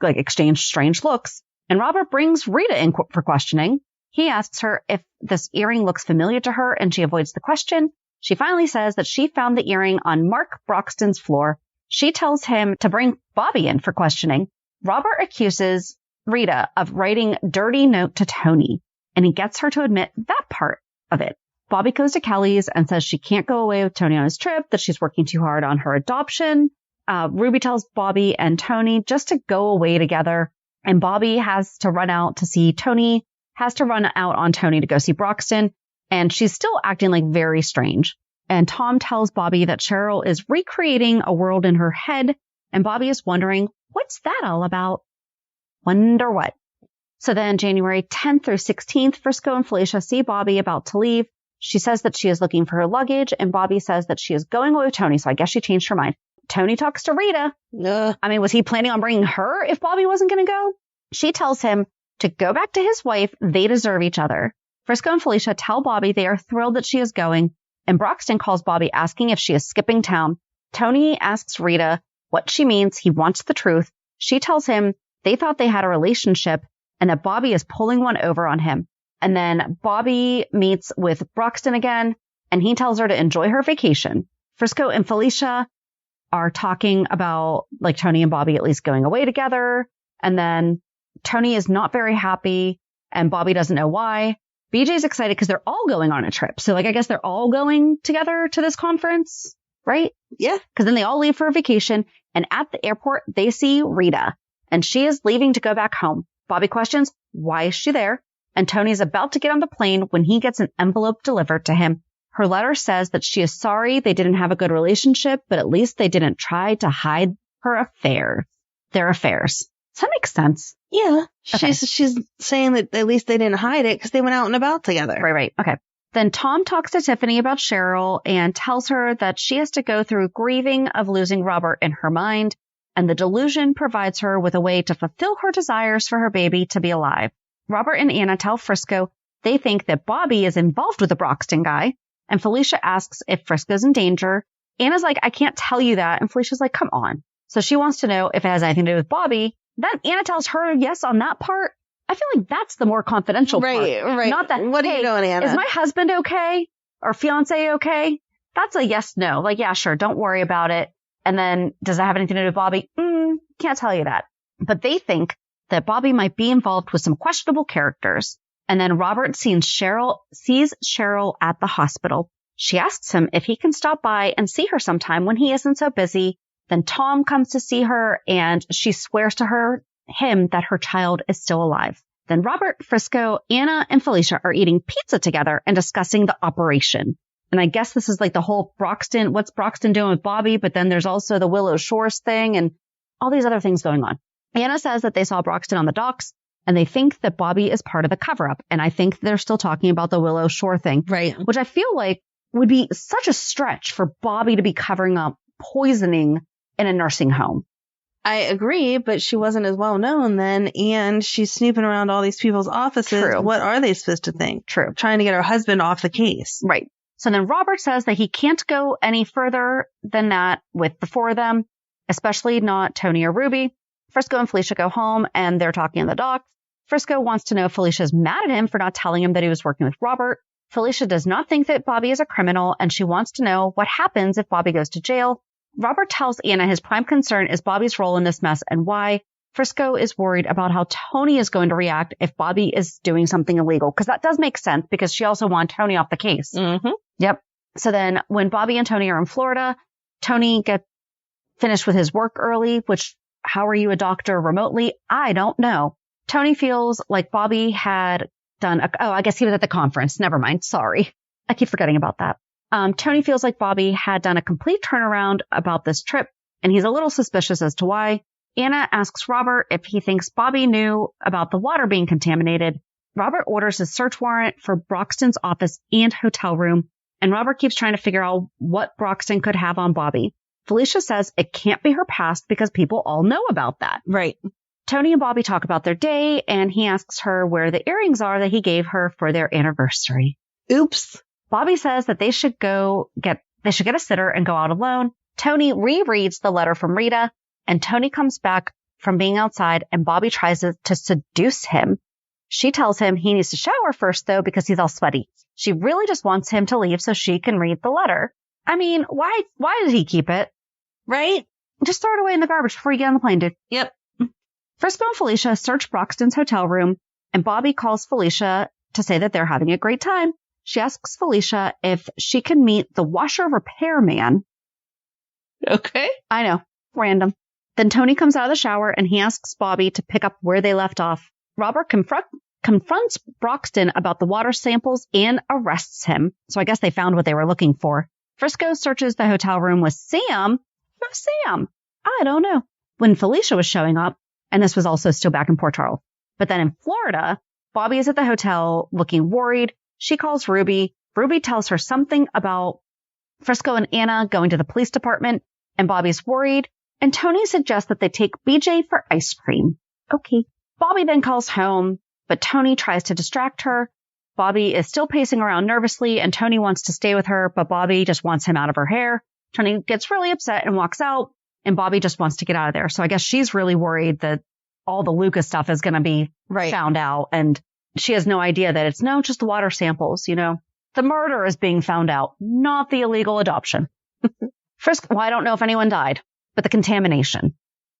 [SPEAKER 2] exchange strange looks, and Robert brings Rita in for questioning. He asks her if this earring looks familiar to her, and she avoids the question. She finally says that she found the earring on Mark Broxton's floor. She tells him to bring Bobbie in for questioning. Robert accuses Rita of writing dirty note to Tony, and he gets her to admit that part of it. Bobbie goes to Kelly's and says she can't go away with Tony on his trip, that she's working too hard on her adoption. Ruby tells Bobbie and Tony just to go away together, and Bobbie has to run out on Tony to go see Broxton, and she's still acting very strange. And Tom tells Bobbie that Cheryl is recreating a world in her head, and Bobbie is wondering, what's that all about? Wonder what? So then January 10th through 16th, Frisco and Felicia see Bobbie about to leave. She says that she is looking for her luggage, and Bobbie says that she is going away with Tony, so I guess she changed her mind. Tony talks to Rita. I mean, was he planning on bringing her if Bobbie wasn't going to go? She tells him to go back to his wife. They deserve each other. Frisco and Felicia tell Bobbie they are thrilled that she is going, and Broxton calls Bobbie asking if she is skipping town. Tony asks Rita what she means. He wants the truth. She tells him they thought they had a relationship and that Bobbie is pulling one over on him. And then Bobbie meets with Broxton again, and he tells her to enjoy her vacation. Frisco and Felicia are talking about like Tony and Bobbie at least going away together. And then Tony is not very happy and Bobbie doesn't know why. BJ's excited because they're all going on a trip. So like, I guess they're all going together to this conference, right?
[SPEAKER 1] Yeah.
[SPEAKER 2] Because then they all leave for a vacation. And at the airport, they see Rita and she is leaving to go back home. Bobbie questions, why is she there? And Tony's about to get on the plane when he gets an envelope delivered to him. Her letter says that she is sorry they didn't have a good relationship, but at least they didn't try to hide her affairs. Their affairs. Does that make sense?
[SPEAKER 1] Yeah.
[SPEAKER 2] Okay.
[SPEAKER 1] She's saying that at least they didn't hide it because they went out and about together.
[SPEAKER 2] Right. Okay. Then Tom talks to Tiffany about Cheryl and tells her that she has to go through grieving of losing Robert in her mind, and the delusion provides her with a way to fulfill her desires for her baby to be alive. Robert and Anna tell Frisco they think that Bobbie is involved with the Broxton guy, and Felicia asks if Frisco's in danger. Anna's like, I can't tell you that. And Felicia's like, come on. So she wants to know if it has anything to do with Bobbie. Then Anna tells her yes on that part. I feel like that's the more confidential part.
[SPEAKER 1] Right.
[SPEAKER 2] Not that,
[SPEAKER 1] what are you doing, Anna?
[SPEAKER 2] Is my husband okay? Or fiance okay? That's a yes, no. Like, yeah, sure. Don't worry about it. And then does that have anything to do with Bobbie? Can't tell you that. But they think that Bobbie might be involved with some questionable characters. And then Robert sees Cheryl at the hospital. She asks him if he can stop by and see her sometime when he isn't so busy. Then Tom comes to see her and she swears to him that her child is still alive. Then Robert, Frisco, Anna, and Felicia are eating pizza together and discussing the operation. And I guess this is like the whole Broxton, what's Broxton doing with Bobbie? But then there's also the Willow Shores thing and all these other things going on. Anna says that they saw Broxton on the docks and they think that Bobbie is part of the cover-up. And I think they're still talking about the Willow Shore thing.
[SPEAKER 1] Right.
[SPEAKER 2] Which I feel like would be such a stretch for Bobbie to be covering up poisoning in a nursing home.
[SPEAKER 1] I agree, but she wasn't as well known then, and she's snooping around all these people's offices.
[SPEAKER 2] True.
[SPEAKER 1] What are they supposed to think?
[SPEAKER 2] True.
[SPEAKER 1] Trying to get her husband off the case.
[SPEAKER 2] Right. So then Robert says that he can't go any further than that with the four of them, especially not Tony or Ruby. Frisco and Felicia go home, and they're talking on the docks. Frisco wants to know if Felicia's mad at him for not telling him that he was working with Robert. Felicia does not think that Bobbie is a criminal, and she wants to know what happens if Bobbie goes to jail. Robert tells Anna his prime concern is Bobbie's role in this mess and why. Frisco is worried about how Tony is going to react if Bobbie is doing something illegal, because that does make sense because she also wanted Tony off the case.
[SPEAKER 1] Mm-hmm.
[SPEAKER 2] Yep. So then when Bobbie and Tony are in Florida, Tony gets finished with his work early, which how are you a doctor remotely? I don't know. Tony feels like Bobbie had done I guess he was at the conference. Never mind. Sorry. I keep forgetting about that. Tony feels like Bobbie had done a complete turnaround about this trip, and he's a little suspicious as to why. Anna asks Robert if he thinks Bobbie knew about the water being contaminated. Robert orders a search warrant for Broxton's office and hotel room, and Robert keeps trying to figure out what Broxton could have on Bobbie. Felicia says it can't be her past because people all know about that.
[SPEAKER 1] Right.
[SPEAKER 2] Tony and Bobbie talk about their day, and he asks her where the earrings are that he gave her for their anniversary.
[SPEAKER 1] Oops.
[SPEAKER 2] Bobbie says that they should get a sitter and go out alone. Tony rereads the letter from Rita, and Tony comes back from being outside, and Bobbie tries to seduce him. She tells him he needs to shower first, though, because he's all sweaty. She really just wants him to leave so she can read the letter. I mean, why did he keep it?
[SPEAKER 1] Right?
[SPEAKER 2] Just throw it away in the garbage before you get on the plane, dude.
[SPEAKER 1] Yep.
[SPEAKER 2] Frisco and Felicia search Broxton's hotel room, and Bobbie calls Felicia to say that they're having a great time. She asks Felicia if she can meet the washer repairman.
[SPEAKER 1] Okay.
[SPEAKER 2] I know. Random. Then Tony comes out of the shower and he asks Bobbie to pick up where they left off. Robert confronts Broxton about the water samples and arrests him. So I guess they found what they were looking for. Frisco searches the hotel room with Sam. Who's Sam? I don't know. When Felicia was showing up, and this was also still back in Port Charles. But then in Florida, Bobbie is at the hotel looking worried. She calls Ruby. Ruby tells her something about Frisco and Anna going to the police department, and Bobbie's worried, and Tony suggests that they take BJ for ice cream. Okay. Bobbie then calls home, but Tony tries to distract her. Bobbie is still pacing around nervously, and Tony wants to stay with her, but Bobbie just wants him out of her hair. Tony gets really upset and walks out, and Bobbie just wants to get out of there. So I guess she's really worried that all the Lucas stuff is going to be found out, and she has no idea that it's just the water samples, The murder is being found out, not the illegal adoption. Frisco, I don't know if anyone died, but the contamination.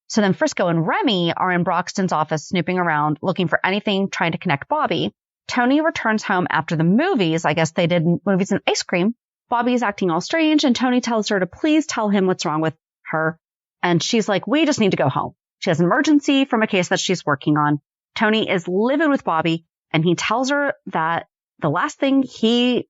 [SPEAKER 2] So then Frisco and Remy are in Broxton's office snooping around, looking for anything, trying to connect Bobbie. Tony returns home after the movies. I guess they did movies and ice cream. Bobbie is acting all strange, and Tony tells her to please tell him what's wrong with her. And she's like, we just need to go home. She has an emergency from a case that she's working on. Tony is livid with Bobbie, and he tells her that the last thing he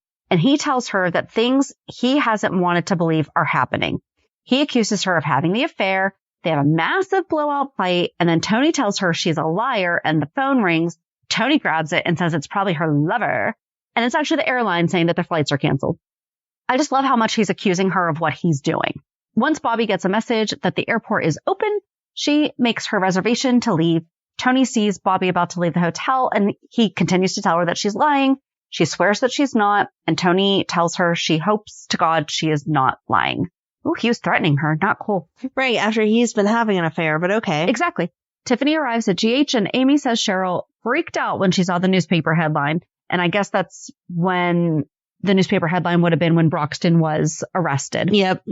[SPEAKER 2] tells her that things he hasn't wanted to believe are happening. He accuses her of having the affair. They have a massive blowout fight, and then Tony tells her she's a liar, and the phone rings. Tony grabs it and says it's probably her lover, and it's actually the airline saying that their flights are canceled. I just love how much he's accusing her of what he's doing. Once Bobbie gets a message that the airport is open, she makes her reservation to leave. Tony sees Bobbie about to leave the hotel, and he continues to tell her that she's lying. She swears that she's not, and Tony tells her she hopes to God she is not lying. Oh, he was threatening her. Not cool.
[SPEAKER 1] Right, after he's been having an affair, but okay.
[SPEAKER 2] Exactly. Tiffany arrives at GH, and Amy says Cheryl freaked out when she saw the newspaper headline. And I guess that's when the newspaper headline would have been when Broxton was arrested.
[SPEAKER 1] Yep.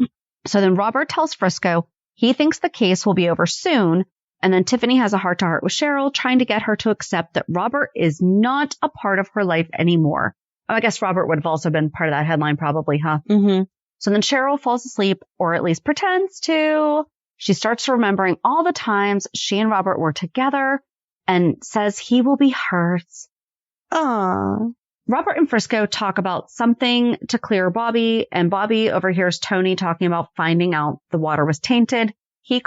[SPEAKER 2] So then Robert tells Frisco he thinks the case will be over soon. And then Tiffany has a heart-to-heart with Cheryl, trying to get her to accept that Robert is not a part of her life anymore. Oh, I guess Robert would have also been part of that headline probably, huh?
[SPEAKER 1] Mm-hmm.
[SPEAKER 2] So then Cheryl falls asleep, or at least pretends to. She starts remembering all the times she and Robert were together and says he will be hers.
[SPEAKER 1] Aww.
[SPEAKER 2] Robert and Frisco talk about something to clear Bobbie, and Bobbie overhears Tony talking about finding out the water was tainted. He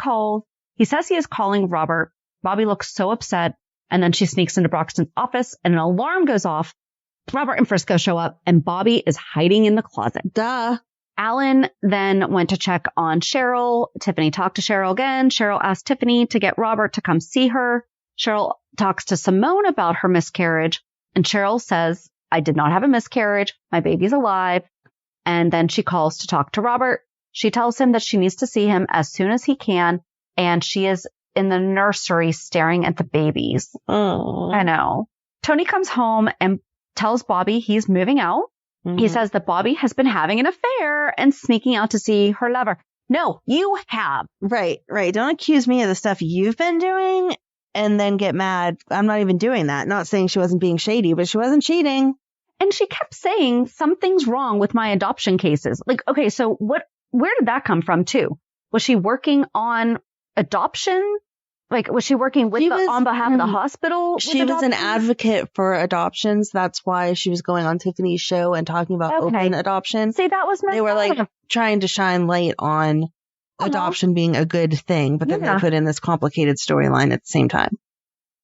[SPEAKER 2] says he is calling Robert. Bobbie looks so upset, and then she sneaks into Broxton's office, and an alarm goes off. Robert and Frisco show up, and Bobbie is hiding in the closet.
[SPEAKER 1] Duh.
[SPEAKER 2] Alan then went to check on Cheryl. Tiffany talked to Cheryl again. Cheryl asked Tiffany to get Robert to come see her. Cheryl talks to Simone about her miscarriage, and Cheryl says, I did not have a miscarriage. My baby's alive. And then she calls to talk to Robert. She tells him that she needs to see him as soon as he can, and she is in the nursery staring at the babies.
[SPEAKER 1] Oh,
[SPEAKER 2] I know. Tony comes home and tells Bobbie he's moving out. Mm-hmm. He says that Bobbie has been having an affair and sneaking out to see her lover. No, you have.
[SPEAKER 1] Right. Don't accuse me of the stuff you've been doing and then get mad. I'm not even doing that. Not saying she wasn't being shady, but she wasn't cheating.
[SPEAKER 2] And she kept saying something's wrong with my adoption cases. Like, okay, so where did that come from too? Was she working on adoption? Like, was she working on behalf of the hospital?
[SPEAKER 1] She was an advocate for adoptions. That's why she was going on Tiffany's show and talking about open adoption.
[SPEAKER 2] See, that was
[SPEAKER 1] They were like trying to shine light on adoption being a good thing, but then they put in this complicated storyline at the same time.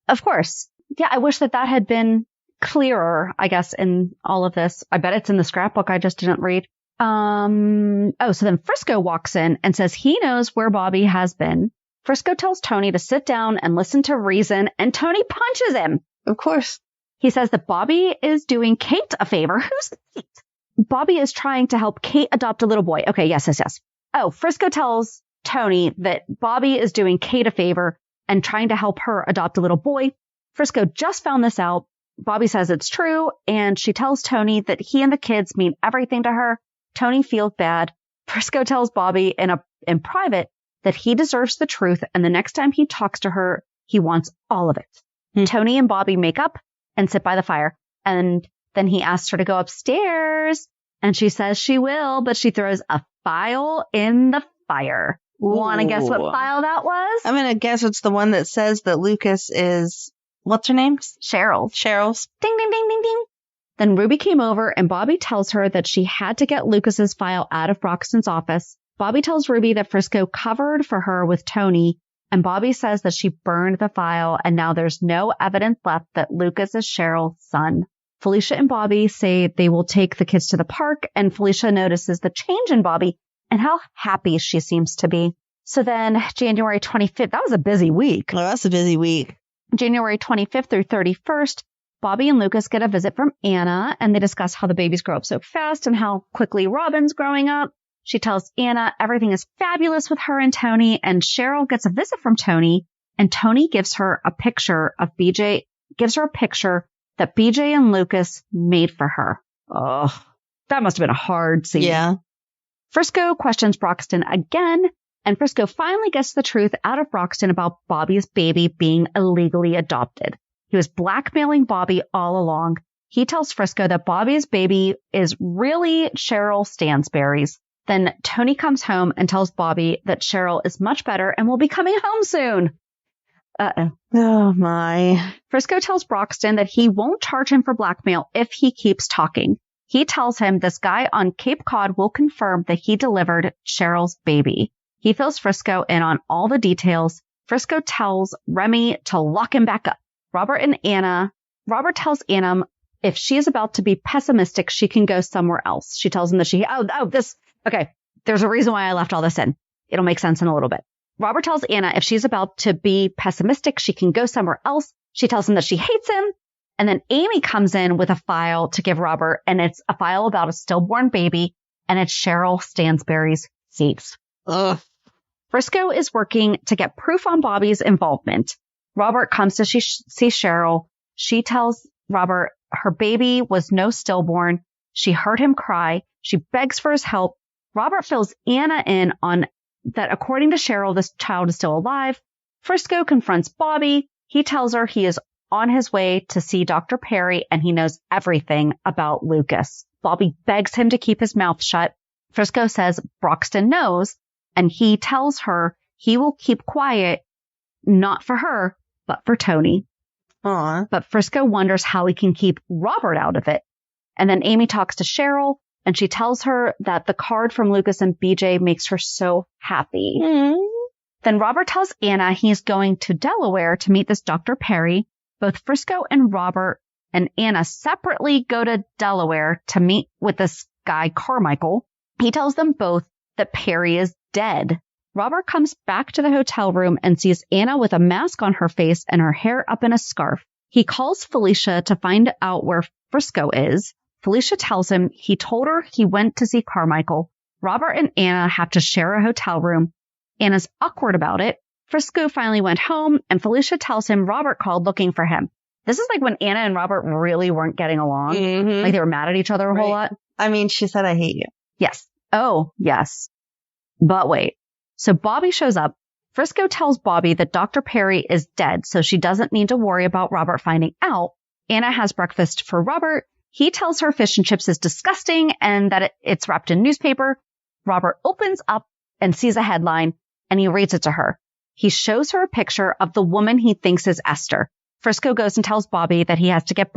[SPEAKER 2] Of course. Yeah, I wish that had been clearer, I guess, in all of this. I bet it's in the scrapbook I just didn't read. So then Frisco walks in and says he knows where Bobbie has been. Frisco tells Tony to sit down and listen to reason, and Tony punches him.
[SPEAKER 1] Of course.
[SPEAKER 2] He says that Bobbie is doing Kate a favor. Who's Kate? Bobbie is trying to help Kate adopt a little boy. Okay, yes. Oh, Frisco tells Tony that Bobbie is doing Kate a favor and trying to help her adopt a little boy. Frisco just found this out. Bobbie says it's true, and she tells Tony that he and the kids mean everything to her. Tony feels bad. Frisco tells Bobbie in private that he deserves the truth, and the next time he talks to her, he wants all of it. Tony and Bobbie make up and sit by the fire, and then he asks her to go upstairs, and she says she will, but she throws a file in the fire. Want to guess what file that was?
[SPEAKER 1] I'm going to guess it's the one that says that Lucas is, what's her name?
[SPEAKER 2] Cheryl's. Ding, ding, ding, ding, ding. Then Ruby came over, and Bobbie tells her that she had to get Lucas's file out of Broxton's office. Bobbie tells Ruby that Frisco covered for her with Tony, and Bobbie says that she burned the file, and now there's no evidence left that Lucas is Cheryl's son. Felicia and Bobbie say they will take the kids to the park, and Felicia notices the change in Bobbie and how happy she seems to be. So then January 25th, that was a busy week.
[SPEAKER 1] Oh, that's a busy week.
[SPEAKER 2] January 25th through 31st, Bobbie and Lucas get a visit from Anna, and they discuss how the babies grow up so fast and how quickly Robin's growing up. She tells Anna everything is fabulous with her and Tony, and Cheryl gets a visit from Tony, and Tony gives her a picture of BJ, that BJ and Lucas made for her. Oh, that must have been a hard scene.
[SPEAKER 1] Yeah.
[SPEAKER 2] Frisco questions Broxton again, and Frisco finally gets the truth out of Broxton about Bobbie's baby being illegally adopted. He was blackmailing Bobbie all along. He tells Frisco that Bobbie's baby is really Cheryl Stansberry's. Then Tony comes home and tells Bobbie that Cheryl is much better and will be coming home soon. Uh-oh.
[SPEAKER 1] Oh, my.
[SPEAKER 2] Frisco tells Broxton that he won't charge him for blackmail if he keeps talking. He tells him this guy on Cape Cod will confirm that he delivered Cheryl's baby. He fills Frisco in on all the details. Frisco tells Remy to lock him back up. Robert tells Anna if she is about to be pessimistic, she can go somewhere else. She tells him that okay, there's a reason why I left all this in. It'll make sense in a little bit. Robert tells Anna if she's about to be pessimistic, she can go somewhere else. She tells him that she hates him. And then Amy comes in with a file to give Robert, and it's a file about a stillborn baby, and it's Cheryl Stansberry's case.
[SPEAKER 1] Ugh.
[SPEAKER 2] Frisco is working to get proof on Bobbie's involvement. Robert comes to see Cheryl. She tells Robert her baby was no stillborn. She heard him cry. She begs for his help. Robert fills Anna in on that according to Cheryl, this child is still alive. Frisco confronts Bobbie. He tells her he is on his way to see Dr. Perry and he knows everything about Lucas. Bobbie begs him to keep his mouth shut. Frisco says Broxton knows, and he tells her he will keep quiet, not for her, but for Tony.
[SPEAKER 1] Aww.
[SPEAKER 2] But Frisco wonders how he can keep Robert out of it. And then Amy talks to Cheryl, and she tells her that the card from Lucas and BJ makes her so happy. Then Robert tells Anna he's going to Delaware to meet this Dr. Perry. Both Frisco and Robert and Anna separately go to Delaware to meet with this guy, Carmichael. He tells them both that Perry is dead. Robert comes back to the hotel room and sees Anna with a mask on her face and her hair up in a scarf. He calls Felicia to find out where Frisco is. Felicia tells him he told her he went to see Carmichael. Robert and Anna have to share a hotel room. Anna's awkward about it. Frisco finally went home, and Felicia tells him Robert called looking for him. This is like when Anna and Robert really weren't getting along.
[SPEAKER 1] Mm-hmm.
[SPEAKER 2] Like they were mad at each other a whole lot.
[SPEAKER 1] I mean, she said, I hate you.
[SPEAKER 2] Yes. Oh, yes. But wait. So Bobbie shows up. Frisco tells Bobbie that Dr. Perry is dead, so she doesn't need to worry about Robert finding out. Anna has breakfast for Robert. He tells her fish and chips is disgusting and that it's wrapped in newspaper. Robert opens up and sees a headline, and he reads it to her. He shows her a picture of the woman he thinks is Esther. Frisco goes and tells Bobbie that he has to get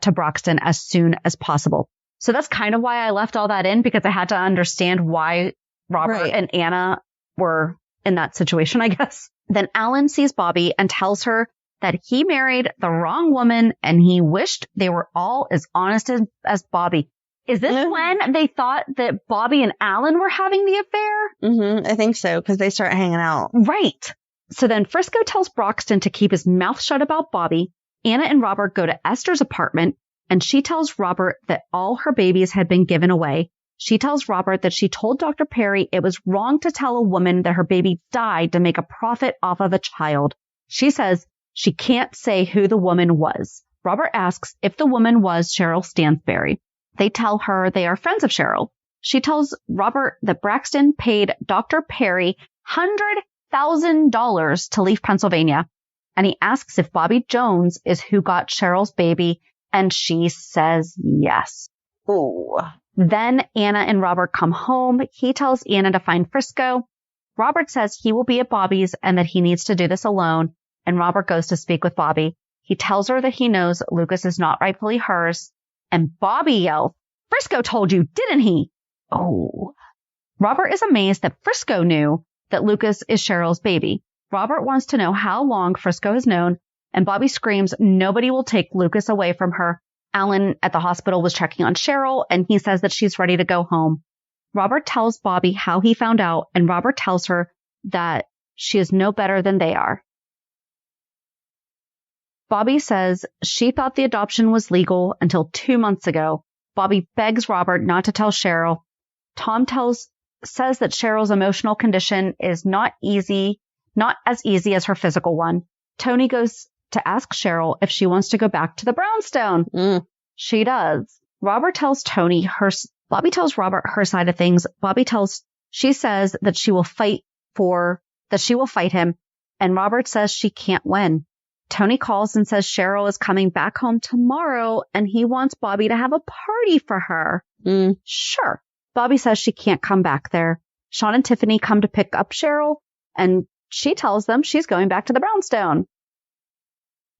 [SPEAKER 2] to Broxton as soon as possible. So that's kind of why I left all that in, because I had to understand why Robert and Anna were in that situation, I guess. Then Alan sees Bobbie and tells her that he married the wrong woman and he wished they were all as honest as Bobbie. Is this when they thought that Bobbie and Alan were having the affair?
[SPEAKER 1] Mm-hmm. I think so, because they start hanging out.
[SPEAKER 2] Right. So then Frisco tells Broxton to keep his mouth shut about Bobbie. Anna and Robert go to Esther's apartment, and she tells Robert that all her babies had been given away. She tells Robert that she told Dr. Perry it was wrong to tell a woman that her baby died to make a profit off of a child. She says she can't say who the woman was. Robert asks if the woman was Cheryl Stansberry. They tell her they are friends of Cheryl. She tells Robert that Braxton paid Dr. Perry $100,000 to leave Pennsylvania. And he asks if Bobbie Jones is who got Cheryl's baby. And she says yes.
[SPEAKER 1] Ooh.
[SPEAKER 2] Then Anna and Robert come home. He tells Anna to find Frisco. Robert says he will be at Bobbie's and that he needs to do this alone. And Robert goes to speak with Bobbie. He tells her that he knows Lucas is not rightfully hers. And Bobbie yells, Frisco told you, didn't he? Oh. Robert is amazed that Frisco knew that Lucas is Cheryl's baby. Robert wants to know how long Frisco has known. And Bobbie screams, nobody will take Lucas away from her. Alan at the hospital was checking on Cheryl, and he says that she's ready to go home. Robert tells Bobbie how he found out, and Robert tells her that she is no better than they are. Bobbie says she thought the adoption was legal until 2 months ago. Bobbie begs Robert not to tell Cheryl. Tom says that Cheryl's emotional condition is not as easy as her physical one. Tony goes to ask Cheryl if she wants to go back to the brownstone. She does. Bobbie tells Robert her side of things. She says that she will fight him, and Robert says she can't win. Tony calls and says Cheryl is coming back home tomorrow, and he wants Bobbie to have a party for her. Sure. Bobbie says she can't come back there. Sean and Tiffany come to pick up Cheryl, and she tells them she's going back to the brownstone.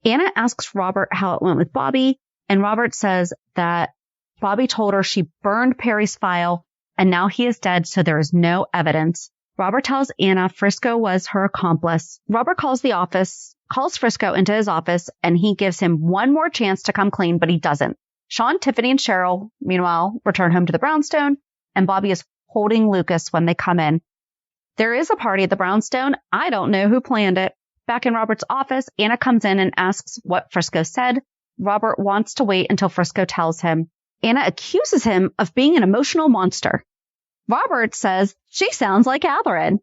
[SPEAKER 2] Anna asks Robert how it went with Bobbie, and Robert says that Bobbie told her she burned Perry's file, and now he is dead, so there is no evidence. Robert tells Anna Frisco was her accomplice. Robert calls Frisco into his office, and he gives him one more chance to come clean, but he doesn't. Sean, Tiffany, and Cheryl, meanwhile, return home to the brownstone, and Bobbie is holding Lucas when they come in. There is a party at the brownstone. I don't know who planned it. Back in Robert's office, Anna comes in and asks what Frisco said. Robert wants to wait until Frisco tells him. Anna accuses him of being an emotional monster. Robert says she sounds like Catherine.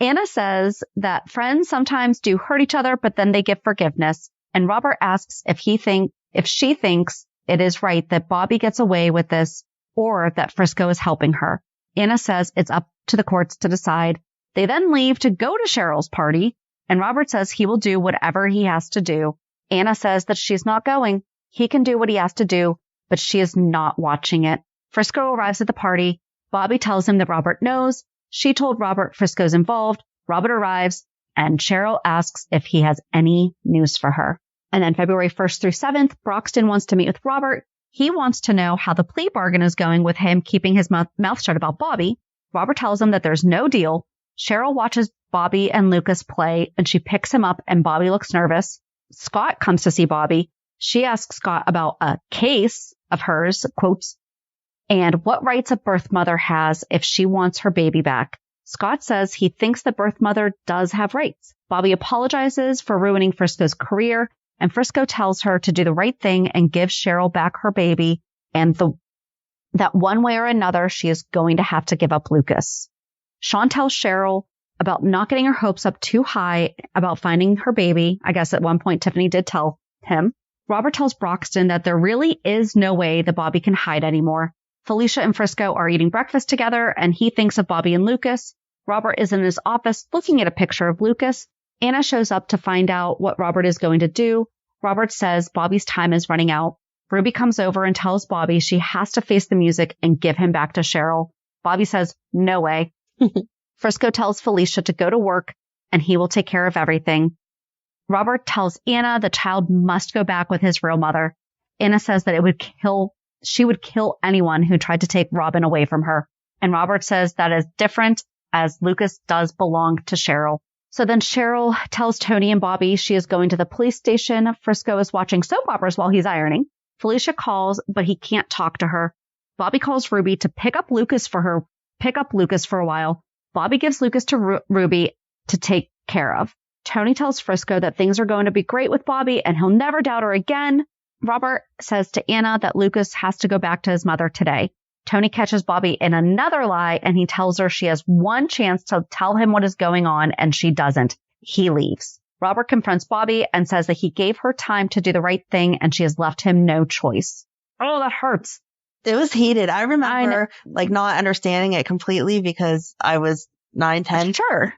[SPEAKER 2] Anna says that friends sometimes do hurt each other, but then they give forgiveness. And Robert asks if she thinks it is right that Bobbie gets away with this or that Frisco is helping her. Anna says it's up to the courts to decide. They then leave to go to Cheryl's party, and Robert says he will do whatever he has to do. Anna says that she's not going. He can do what he has to do, but she is not watching it. Frisco arrives at the party. Bobbie tells him that Robert knows. She told Robert Frisco's involved. Robert arrives, and Cheryl asks if he has any news for her. And then February 1st through 7th, Broxton wants to meet with Robert. He wants to know how the plea bargain is going with him keeping his mouth shut about Bobbie. Robert tells him that there's no deal. Cheryl watches Bobbie and Lucas play, and she picks him up, and Bobbie looks nervous. Scott comes to see Bobbie. She asks Scott about a case of hers, quotes, and what rights a birth mother has if she wants her baby back. Scott says he thinks the birth mother does have rights. Bobbie apologizes for ruining Frisco's career, and Frisco tells her to do the right thing and give Cheryl back her baby, and that one way or another she is going to have to give up Lucas. Sean tells Cheryl about not getting her hopes up too high about finding her baby. I guess at one point Tiffany did tell him. Robert tells Broxton that there really is no way that Bobbie can hide anymore. Felicia and Frisco are eating breakfast together, and he thinks of Bobbie and Lucas. Robert is in his office looking at a picture of Lucas. Anna shows up to find out what Robert is going to do. Robert says Bobbie's time is running out. Ruby comes over and tells Bobbie she has to face the music and give him back to Cheryl. Bobbie says, no way. Frisco tells Felicia to go to work, and he will take care of everything. Robert tells Anna the child must go back with his real mother. Anna says that she would kill anyone who tried to take Robin away from her. And Robert says that is different, as Lucas does belong to Cheryl. So then Cheryl tells Tony and Bobbie she is going to the police station. Frisco is watching soap operas while he's ironing. Felicia calls, but he can't talk to her. Bobbie calls Ruby to pick up Lucas for a while. Bobbie gives Lucas to Ruby to take care of. Tony tells Frisco that things are going to be great with Bobbie and he'll never doubt her again. Robert says to Anna that Lucas has to go back to his mother today. Tony catches Bobbie in another lie, and he tells her she has one chance to tell him what is going on, and she doesn't. He leaves. Robert confronts Bobbie and says that he gave her time to do the right thing, and she has left him no choice. Oh, that hurts.
[SPEAKER 1] It was heated. I remember not understanding it completely because I was 9, 10.
[SPEAKER 2] Sure.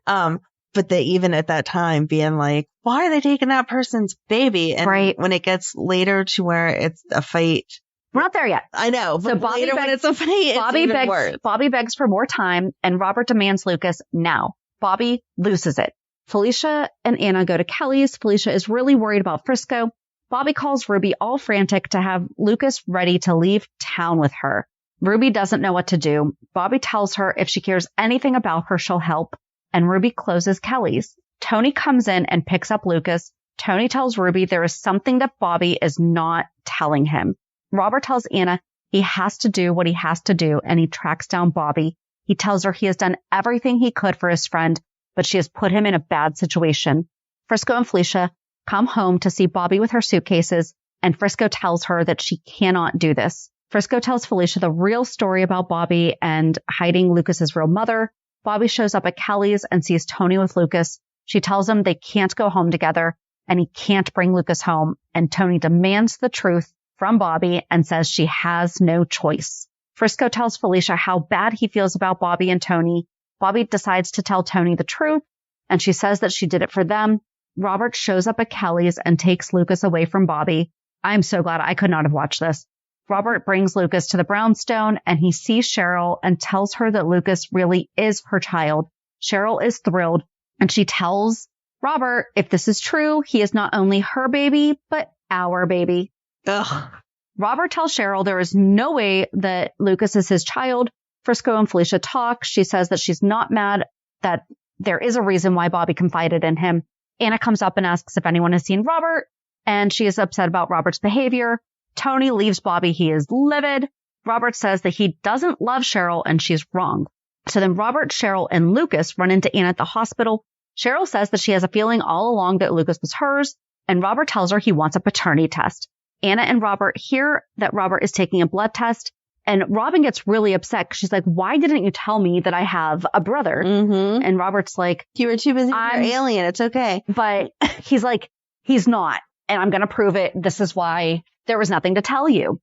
[SPEAKER 1] But even at that time being like, why are they taking that person's baby? And
[SPEAKER 2] right.
[SPEAKER 1] When it gets later to where it's a fight.
[SPEAKER 2] We're not there yet.
[SPEAKER 1] I know. But so later when it's a fight, it's even worse.
[SPEAKER 2] Bobbie begs for more time, and Robert demands Lucas now. Bobbie loses it. Felicia and Anna go to Kelly's. Felicia is really worried about Frisco. Bobbie calls Ruby all frantic to have Lucas ready to leave town with her. Ruby doesn't know what to do. Bobbie tells her if she cares anything about her, she'll help. And Ruby closes Kelly's. Tony comes in and picks up Lucas. Tony tells Ruby there is something that Bobbie is not telling him. Robert tells Anna he has to do what he has to do, and he tracks down Bobbie. He tells her he has done everything he could for his friend, but she has put him in a bad situation. Frisco and Felicia come home to see Bobbie with her suitcases, and Frisco tells her that she cannot do this. Frisco tells Felicia the real story about Bobbie and hiding Lucas's real mother. Bobbie shows up at Kelly's and sees Tony with Lucas. She tells him they can't go home together and he can't bring Lucas home. And Tony demands the truth from Bobbie and says she has no choice. Frisco tells Felicia how bad he feels about Bobbie and Tony. Bobbie decides to tell Tony the truth, and she says that she did it for them. Robert shows up at Kelly's and takes Lucas away from Bobbie. I'm so glad I could not have watched this. Robert brings Lucas to the brownstone, and he sees Cheryl and tells her that Lucas really is her child. Cheryl is thrilled, and she tells Robert if this is true, he is not only her baby, but our baby.
[SPEAKER 1] Ugh.
[SPEAKER 2] Robert tells Cheryl there is no way that Lucas is his child. Frisco and Felicia talk. She says that she's not mad, that there is a reason why Bobbie confided in him. Anna comes up and asks if anyone has seen Robert, and she is upset about Robert's behavior. Tony leaves Bobbie. He is livid. Robert says that he doesn't love Cheryl, and she's wrong. So then Robert, Cheryl, and Lucas run into Anna at the hospital. Cheryl says that she has a feeling all along that Lucas was hers, and Robert tells her he wants a paternity test. Anna and Robert hear that Robert is taking a blood test, and Robin gets really upset because she's like, why didn't you tell me that I have a brother?
[SPEAKER 1] Mm-hmm.
[SPEAKER 2] And Robert's like,
[SPEAKER 1] You were too busy. You're alien. It's okay.
[SPEAKER 2] But he's like, he's not, and I'm going to prove it. This is why there was nothing to tell you.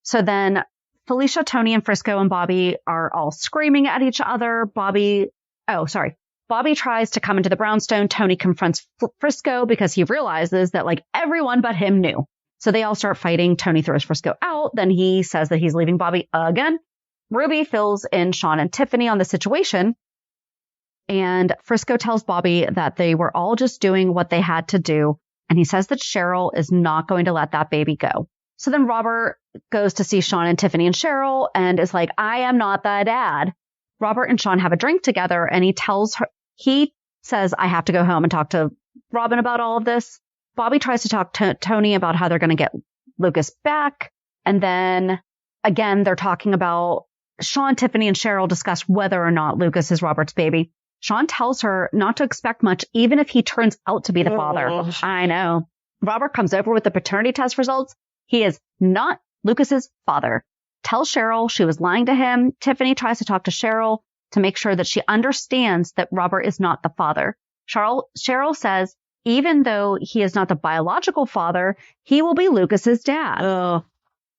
[SPEAKER 2] So then Felicia, Tony, and Frisco and Bobbie are all screaming at each other. Bobbie tries to come into the brownstone. Tony confronts Frisco because he realizes that like everyone but him knew. So they all start fighting. Tony throws Frisco out. Then he says that he's leaving Bobbie again. Ruby fills in Sean and Tiffany on the situation. And Frisco tells Bobbie that they were all just doing what they had to do. And he says that Cheryl is not going to let that baby go. So then Robert goes to see Sean and Tiffany and Cheryl and is like, I am not the dad. Robert and Sean have a drink together, and he says, I have to go home and talk to Robin about all of this. Bobbie tries to talk to Tony about how they're going to get Lucas back. And then again, they're talking about Sean, Tiffany, and Cheryl discuss whether or not Lucas is Robert's baby. Sean tells her not to expect much, even if he turns out to be the father. I know. Robert comes over with the paternity test results. He is not Lucas's father. Tells Cheryl she was lying to him. Tiffany tries to talk to Cheryl to make sure that she understands that Robert is not the father. Cheryl says, even though he is not the biological father, he will be Lucas's dad.
[SPEAKER 1] Ugh.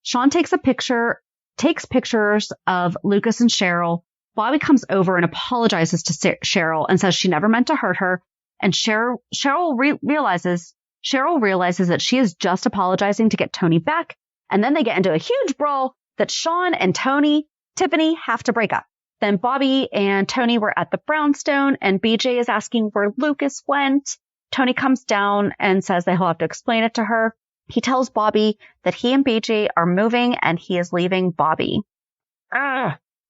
[SPEAKER 2] Sean takes pictures of Lucas and Cheryl. Bobbie comes over and apologizes to Cheryl and says she never meant to hurt her. And Cheryl realizes that she is just apologizing to get Tony back. And then they get into a huge brawl that Sean and Tiffany have to break up. Then Bobbie and Tony were at the brownstone, and BJ is asking where Lucas went. Tony comes down and says that he'll have to explain it to her. He tells Bobbie that he and BJ are moving and he is leaving Bobbie.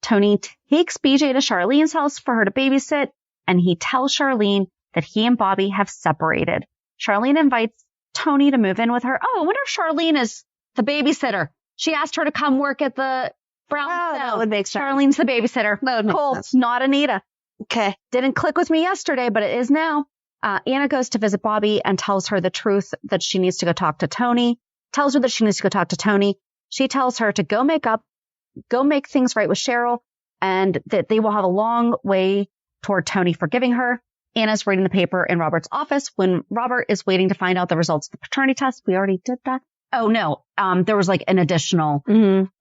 [SPEAKER 2] Tony takes BJ to Charlene's house for her to babysit, and he tells Charlene that he and Bobbie have separated. Charlene invites Tony to move in with her. Oh, I wonder if Charlene is the babysitter. She asked her to come work at the brownstone.
[SPEAKER 1] That would make sense.
[SPEAKER 2] Charlene's the babysitter.
[SPEAKER 1] That would make
[SPEAKER 2] cool.
[SPEAKER 1] sense.
[SPEAKER 2] Not Anita.
[SPEAKER 1] Okay.
[SPEAKER 2] Didn't click with me yesterday, but it is now. Anna goes to visit Bobbie and tells her the truth that she needs to go talk to Tony. Tells her that she needs to go talk to Tony. She tells her to go make things right with Cheryl, and that they will have a long way toward Tony forgiving her. Anna's reading the paper in Robert's office when Robert is waiting to find out the results of the paternity test. We already did that. Oh, no. There was like an additional,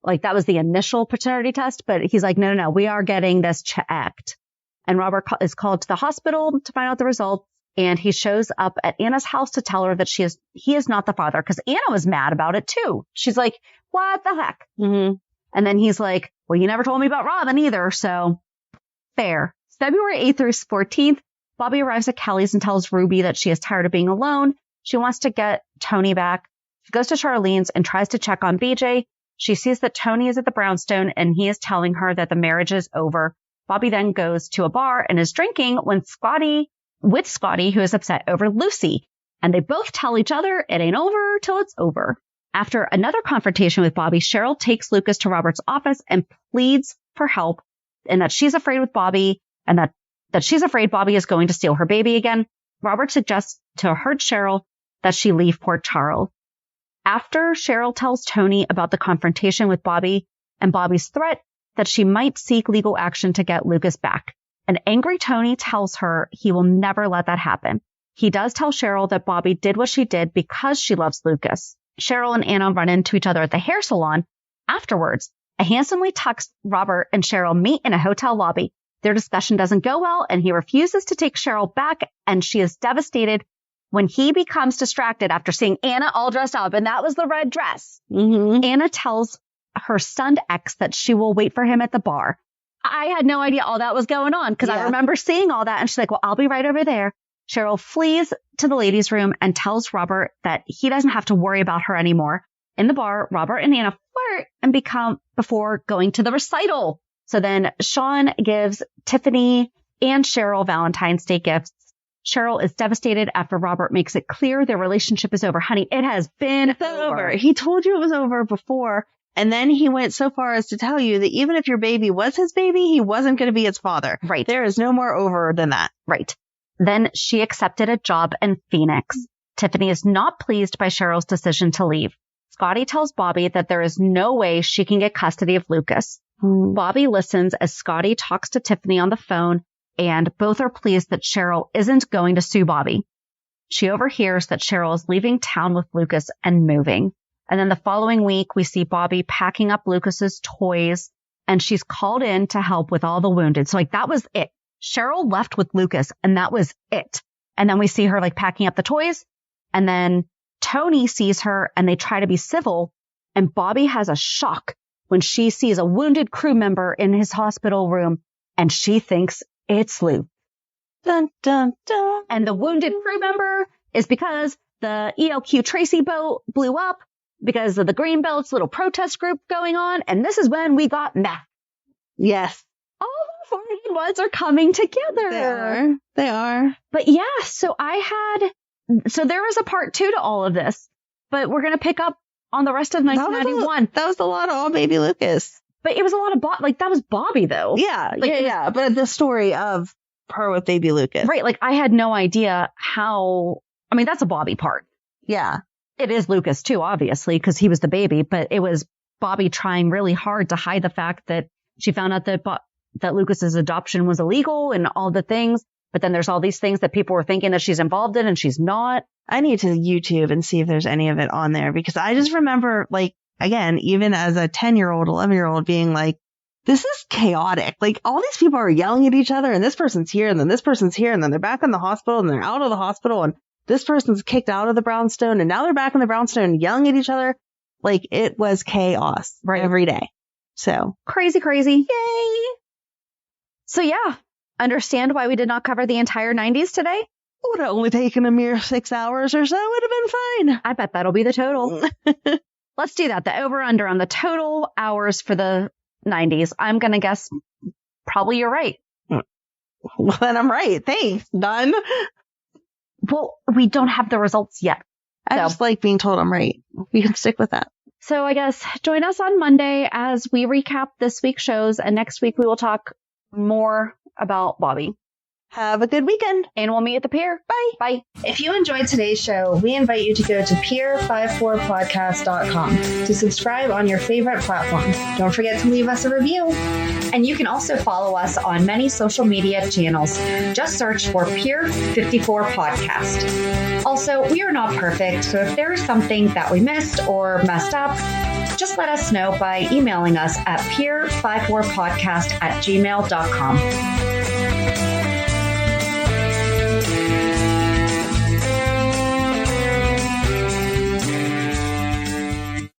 [SPEAKER 2] like that was the initial paternity test, but he's like, no, we are getting this checked. And Robert is called to the hospital to find out the results. And he shows up at Anna's house to tell her that he is not the father, because Anna was mad about it too. She's like, what the heck? Mm-hmm. And then he's like, well, you never told me about Robin either. So fair. February 8th through 14th, Bobbie arrives at Kelly's and tells Ruby that she is tired of being alone. She wants to get Tony back. She goes to Charlene's and tries to check on BJ. She sees that Tony is at the brownstone and he is telling her that the marriage is over. Bobbie then goes to a bar and is drinking with Scotty, who is upset over Lucy. And they both tell each other it ain't over till it's over. After another confrontation with Bobbie, Cheryl takes Lucas to Robert's office and pleads for help and that she's afraid with Bobbie and that she's afraid Bobbie is going to steal her baby again. Robert suggests to hurt Cheryl that she leave Port Charles. After Cheryl tells Tony about the confrontation with Bobbie and Bobbie's threat that she might seek legal action to get Lucas back, an angry Tony tells her he will never let that happen. He does tell Cheryl that Bobbie did what she did because she loves Lucas. Cheryl and Anna run into each other at the hair salon. Afterwards, a handsomely tuxed Robert and Cheryl meet in a hotel lobby. Their discussion doesn't go well, and he refuses to take Cheryl back, and she is devastated when he becomes distracted after seeing Anna all dressed up, and that was the red dress.
[SPEAKER 1] Mm-hmm.
[SPEAKER 2] Anna tells her stunned ex that she will wait for him at the bar. I had no idea all that was going on because I remember seeing all that, and she's like, well, I'll be right over there. Cheryl flees to the ladies' room and tells Robert that he doesn't have to worry about her anymore. In the bar, Robert and Anna flirt and become before going to the recital. So then Sean gives Tiffany and Cheryl Valentine's Day gifts. Cheryl is devastated after Robert makes it clear their relationship is over. Honey, it has been over.
[SPEAKER 1] He told you it was over before. And then he went so far as to tell you that even if your baby was his baby, he wasn't going to be its father.
[SPEAKER 2] Right.
[SPEAKER 1] There is no more over than that.
[SPEAKER 2] Right. Then she accepted a job in Phoenix. Tiffany is not pleased by Cheryl's decision to leave. Scotty tells Bobbie that there is no way she can get custody of Lucas. Bobbie listens as Scotty talks to Tiffany on the phone, and both are pleased that Cheryl isn't going to sue Bobbie. She overhears that Cheryl is leaving town with Lucas and moving. And then the following week, we see Bobbie packing up Lucas's toys, and she's called in to help with all the wounded. So that was it. Cheryl left with Lucas, and that was it. And then we see her packing up the toys, and then Tony sees her, and they try to be civil, and Bobbie has a shock when she sees a wounded crew member in his hospital room, and she thinks it's Luke.
[SPEAKER 1] Dun, dun, dun.
[SPEAKER 2] And the wounded crew member is because the ELQ Tracy boat blew up because of the Greenbelt's little protest group going on. And this is when we got meth.
[SPEAKER 1] Yes.
[SPEAKER 2] All the 401s are coming together.
[SPEAKER 1] They are.
[SPEAKER 2] But yeah, so there was a part 2 to all of this, but we're going to pick up on the rest of 1991.
[SPEAKER 1] That was a lot of all baby Lucas.
[SPEAKER 2] But it was a lot of that was Bobbie though.
[SPEAKER 1] Yeah. Yeah. But the story of her with baby Lucas.
[SPEAKER 2] Right. I had no idea how, that's a Bobbie part.
[SPEAKER 1] Yeah.
[SPEAKER 2] It is Lucas too, obviously, because he was the baby, but it was Bobbie trying really hard to hide the fact that she found out that Lucas's adoption was illegal and all the things. But then there's all these things that people were thinking that she's involved in and she's not.
[SPEAKER 1] I need to YouTube and see if there's any of it on there, because I just remember, again, even as a 10-year-old, 11-year-old being this is chaotic. All these people are yelling at each other, and this person's here, and then this person's here, and then they're back in the hospital, and they're out of the hospital, and this person's kicked out of the brownstone, and now they're back in the brownstone yelling at each other. It was chaos every day. So
[SPEAKER 2] crazy. Yay. So yeah, understand why we did not cover the entire 90s today?
[SPEAKER 1] It would have only taken a mere 6 hours or so. It would have been fine.
[SPEAKER 2] I bet that'll be the total. Let's do that. The over-under on the total hours for the 90s. I'm going to guess probably you're right.
[SPEAKER 1] Well, then I'm right. Thanks. Done.
[SPEAKER 2] Well, we don't have the results yet.
[SPEAKER 1] I just like being told I'm right. We can stick with that.
[SPEAKER 2] So I guess join us on Monday as we recap this week's shows. And next week we will talk more about Bobbie.
[SPEAKER 1] Have a good weekend.
[SPEAKER 2] And we'll meet at the pier. Bye. Bye.
[SPEAKER 3] If you enjoyed today's show, we invite you to go to pier54podcast.com to subscribe on your favorite platform. Don't forget to leave us a review.
[SPEAKER 2] And you can also follow us on many social media channels. Just search for Pier 54 Podcast. Also, we are not perfect, so if there is something that we missed or messed up, just let us know by emailing us at pier54podcast@gmail.com.